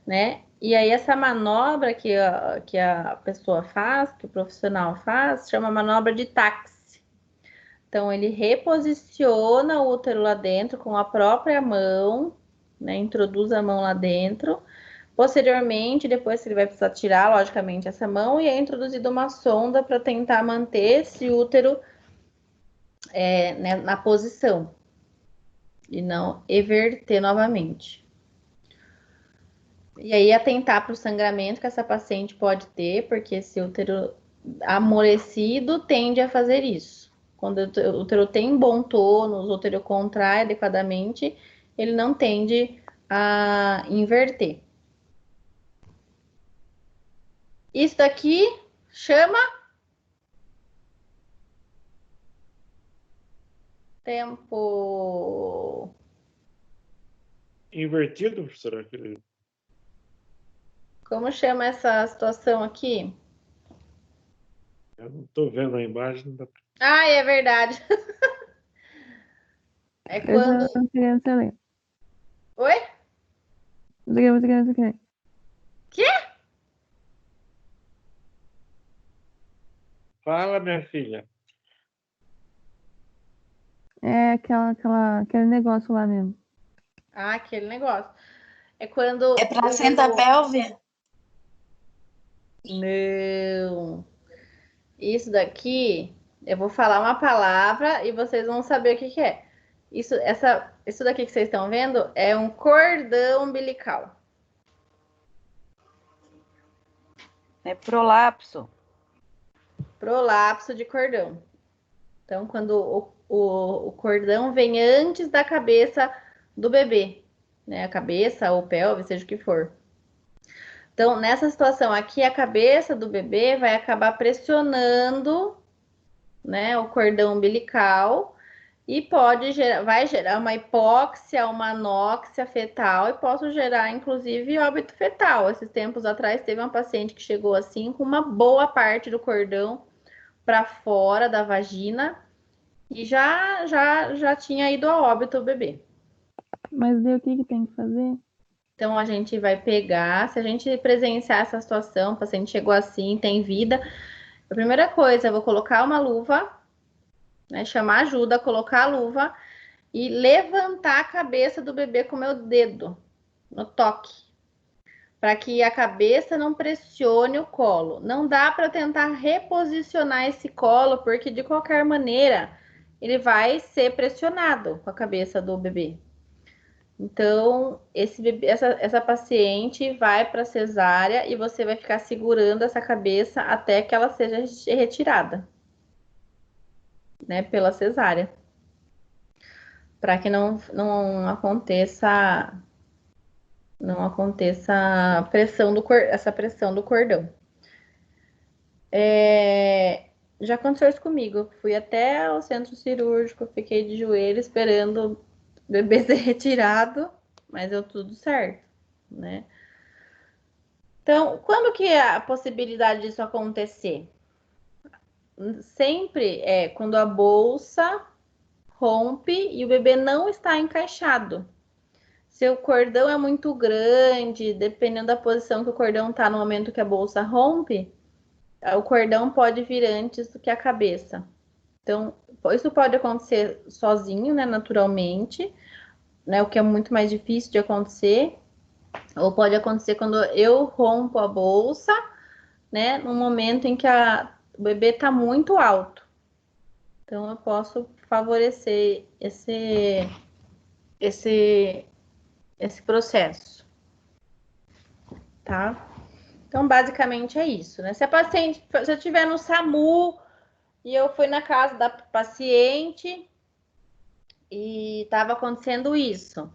né? E aí, essa manobra que a pessoa faz, que o profissional faz, chama manobra de táxi. Então, ele reposiciona o útero lá dentro com a própria mão, né? Introduz a mão lá dentro. Posteriormente, depois ele vai precisar tirar, logicamente, essa mão e é introduzida uma sonda para tentar manter esse útero né, na posição e não everter novamente. E aí atentar para o sangramento que essa paciente pode ter, porque esse útero amolecido tende a fazer isso, quando o útero tem bom tônus, o útero contrai adequadamente, ele não tende a inverter. Isso daqui chama tempo Invertido, professora? Como chama essa situação aqui? Eu não estou vendo a imagem. Não dá pra... Ah, é verdade. É quando. Oi? Quê? Fala, minha filha. É aquele negócio lá mesmo. Ah, aquele negócio. É quando. É placenta pélvica? Não. Isso daqui, eu vou falar uma palavra e vocês vão saber o que que é. Isso daqui que vocês estão vendo é um cordão umbilical. É prolapso. Prolapso de cordão. Então, quando o cordão vem antes da cabeça do bebê, né? A cabeça ou pelve, seja o que for. Então, nessa situação aqui, a cabeça do bebê vai acabar pressionando, né, o cordão umbilical e vai gerar uma hipóxia, uma anóxia fetal e posso gerar, inclusive, óbito fetal. Esses tempos atrás teve uma paciente que chegou assim com uma boa parte do cordão para fora da vagina e já tinha ido a óbito o bebê. Mas daí o que tem que fazer? Então a gente vai pegar, se a gente presenciar essa situação, o paciente chegou assim, tem vida, a primeira coisa, eu vou colocar uma luva, né, chamar ajuda, colocar a luva e levantar a cabeça do bebê com o meu dedo no toque, para que a cabeça não pressione o colo. Não dá para tentar reposicionar esse colo, porque de qualquer maneira ele vai ser pressionado com a cabeça do bebê. Então, essa paciente vai para cesárea e você vai ficar segurando essa cabeça até que ela seja retirada, né, pela cesárea, para que não aconteça essa pressão do cordão. Já aconteceu isso comigo. Fui até o centro cirúrgico, fiquei de joelho esperando o bebê ser retirado, mas deu tudo certo, né? Então, quando que é a possibilidade disso acontecer? Sempre é quando a bolsa rompe e o bebê não está encaixado. Se o cordão é muito grande, dependendo da posição que o cordão está no momento que a bolsa rompe, o cordão pode vir antes do que a cabeça. Então, isso pode acontecer sozinho, né, naturalmente, né, o que é muito mais difícil de acontecer, ou pode acontecer quando eu rompo a bolsa, né, no momento em que o bebê está muito alto. Então, eu posso favorecer esse processo, tá? Então, basicamente é isso, né? Se eu estiver no SAMU e eu fui na casa da paciente e estava acontecendo isso,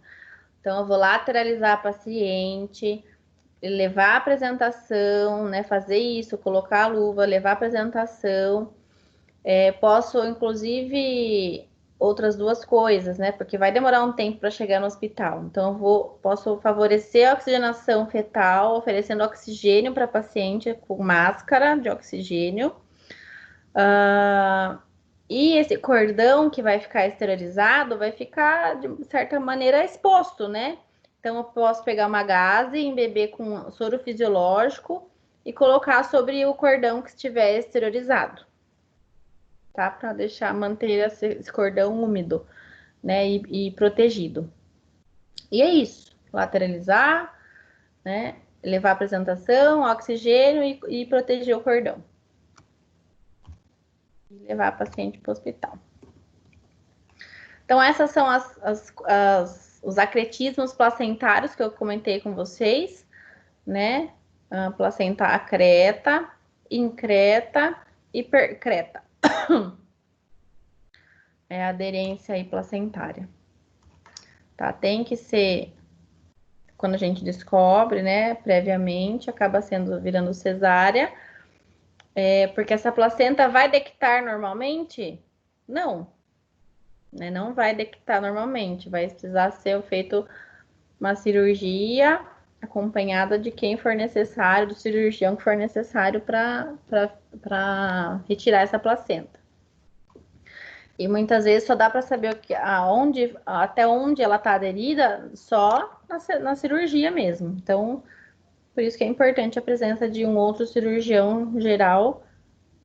então eu vou lateralizar a paciente, levar a apresentação, né? Fazer isso, colocar a luva, levar a apresentação. Posso, inclusive, outras duas coisas, né? Porque vai demorar um tempo para chegar no hospital. Então, posso favorecer a oxigenação fetal, oferecendo oxigênio para a paciente com máscara de oxigênio. E esse cordão que vai ficar esterilizado vai ficar, de certa maneira, exposto, né? Então, eu posso pegar uma gaze, embeber com soro fisiológico e colocar sobre o cordão que estiver esterilizado. Tá? Para manter esse cordão úmido, né? E protegido. E é isso. Lateralizar, né? Levar a apresentação, oxigênio e proteger o cordão. E levar a paciente para o hospital. Então, essas são os acretismos placentários que eu comentei com vocês, né? A placenta acreta, increta e percreta. é a aderência aí placentária. Tá? Tem que ser, quando a gente descobre, né, previamente, acaba virando cesárea, porque essa placenta vai dectar normalmente? Não, né? Não vai dectar normalmente, vai precisar ser feito uma cirurgia acompanhada de quem for necessário, do cirurgião que for necessário para retirar essa placenta. E muitas vezes só dá para saber até onde ela está aderida só na cirurgia mesmo. Então, por isso que é importante a presença de um outro cirurgião geral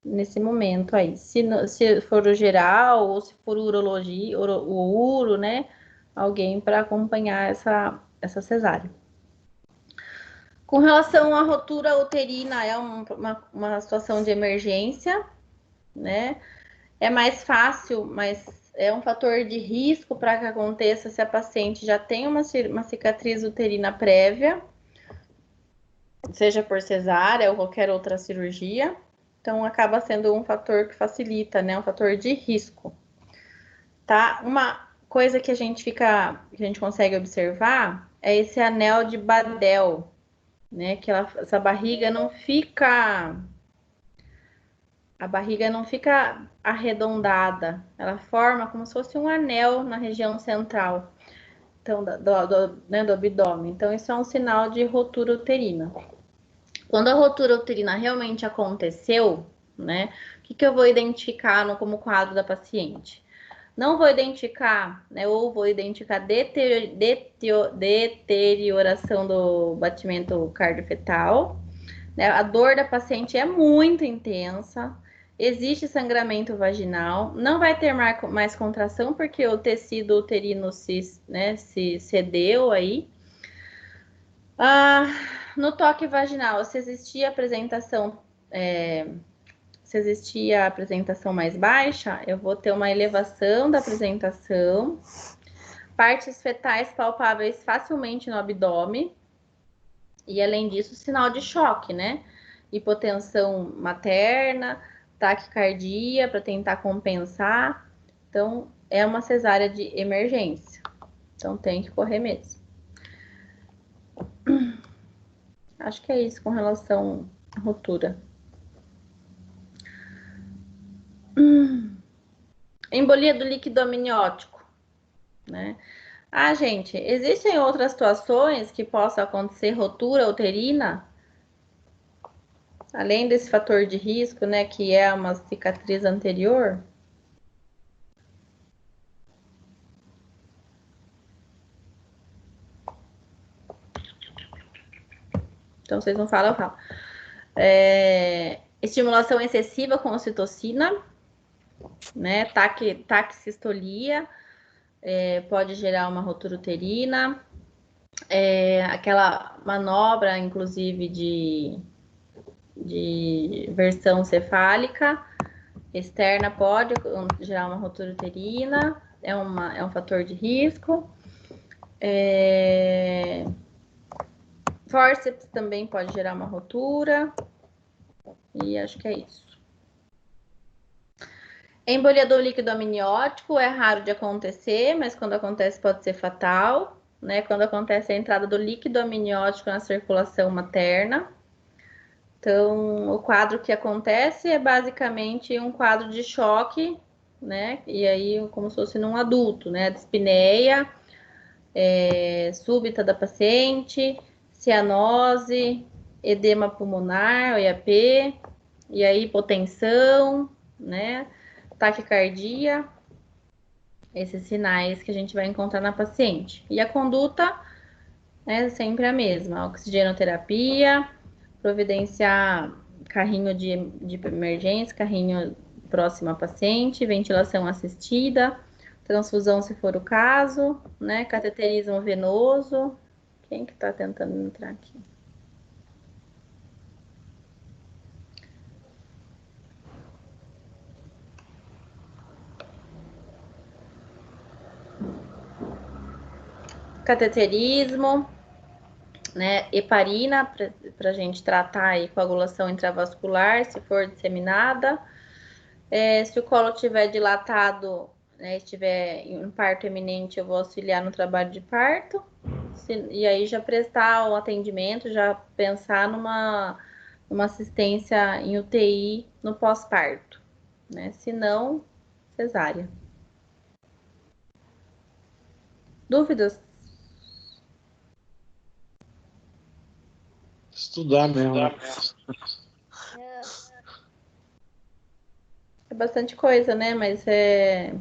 nesse momento aí. Se for o geral ou se for urologia, o uro, né? Alguém para acompanhar essa cesárea. Com relação à rotura uterina, é uma situação de emergência, né? É mais fácil, mas é um fator de risco para que aconteça se a paciente já tem uma cicatriz uterina prévia, seja por cesárea ou qualquer outra cirurgia. Então, acaba sendo um fator que facilita, né? Um fator de risco. Tá? Uma coisa que a gente consegue observar é esse anel de Badel, né? Que essa barriga não fica... A barriga não fica arredondada, ela forma como se fosse um anel na região central, então, do abdômen. Então, isso é um sinal de rotura uterina. Quando a rotura uterina realmente aconteceu, né, o que eu vou identificar como quadro da paciente? Não vou identificar, né, ou vou identificar deterioração do batimento cardiofetal, né, a dor da paciente é muito intensa, existe sangramento vaginal, não vai ter mais contração porque o tecido uterino se cedeu aí. No toque vaginal, se existia apresentação mais baixa, eu vou ter uma elevação da apresentação, partes fetais palpáveis facilmente no abdômen, e além disso, sinal de choque, né? Hipotensão materna, taquicardia para tentar compensar. Então, é uma cesárea de emergência. Então, tem que correr mesmo. Acho que é isso com relação à rotura. Embolia do líquido amniótico, né? Gente, existem outras situações que possa acontecer rotura uterina? Além desse fator de risco, né, que é uma cicatriz anterior? Então, vocês não falam, eu falo. Estimulação excessiva com ocitocina, né, taquissistolia, pode gerar uma rotura uterina. Aquela manobra, inclusive, de versão cefálica externa pode gerar uma rotura uterina, é um fator de risco. Fórceps também pode gerar uma rotura. E acho que é isso. Embolia do líquido amniótico é raro de acontecer, mas quando acontece pode ser fatal, né? Quando acontece a entrada do líquido amniótico na circulação materna. Então, o quadro que acontece é basicamente um quadro de choque, né? E aí, como se fosse num adulto, né? Dispneia súbita da paciente, cianose, edema pulmonar, OIAP, e aí hipotensão, né? Taquicardia, esses sinais que a gente vai encontrar na paciente. E a conduta é sempre a mesma: oxigenoterapia, providenciar carrinho de emergência, carrinho próximo à paciente, ventilação assistida, transfusão se for o caso, né? Cateterismo venoso. Quem que tá tentando entrar aqui? Cateterismo, né? Heparina para a gente tratar aí coagulação intravascular, se for disseminada. Se o colo estiver dilatado, né, estiver em um parto iminente, eu vou auxiliar no trabalho de parto. E aí já prestar o atendimento, já pensar numa assistência em UTI no pós-parto, né? Se não, cesárea. Dúvidas? Estudar mesmo. É bastante coisa, né? Mas se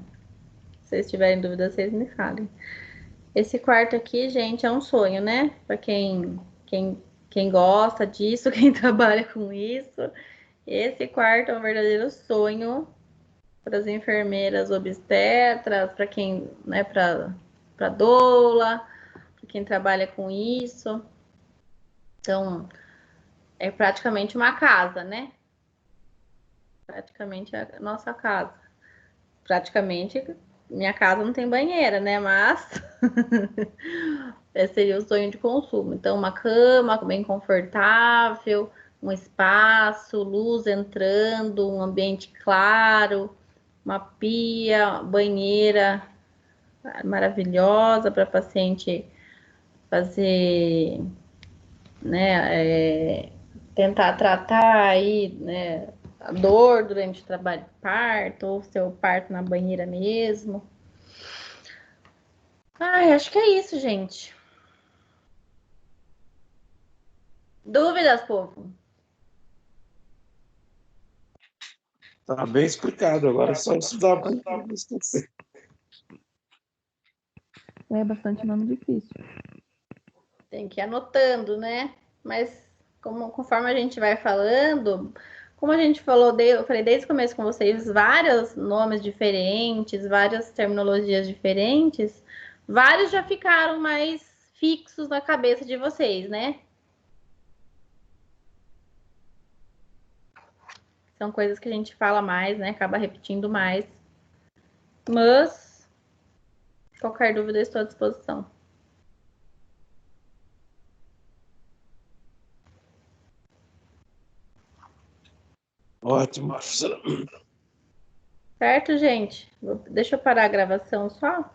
vocês tiverem dúvidas, vocês me falem. Esse quarto aqui, gente, é um sonho, né? Para quem gosta disso, quem trabalha com isso. Esse quarto é um verdadeiro sonho para as enfermeiras obstetras, para quem, né, para doula, para quem trabalha com isso. Então, é praticamente uma casa, né? Praticamente a nossa casa. Praticamente minha casa não tem banheira, né? Mas seria o sonho de consumo. Então, uma cama bem confortável, um espaço, luz entrando, um ambiente claro, uma pia, banheira maravilhosa para paciente fazer, né, tentar tratar aí, né, a dor durante o trabalho de parto, ou seu parto na banheira mesmo. Ai, acho que é isso, gente. Dúvidas, povo? Tá bem explicado. Agora é só estudar para não esquecer. É bastante nome difícil. Tem que ir anotando, né? Mas conforme a gente vai falando, como a gente falou, eu falei desde o começo com vocês, vários nomes diferentes, várias terminologias diferentes, vários já ficaram mais fixos na cabeça de vocês, né? São coisas que a gente fala mais, né? Acaba repetindo mais. Mas, qualquer dúvida, estou à disposição. Ótimo, professora. Certo, gente? Deixa eu parar a gravação só.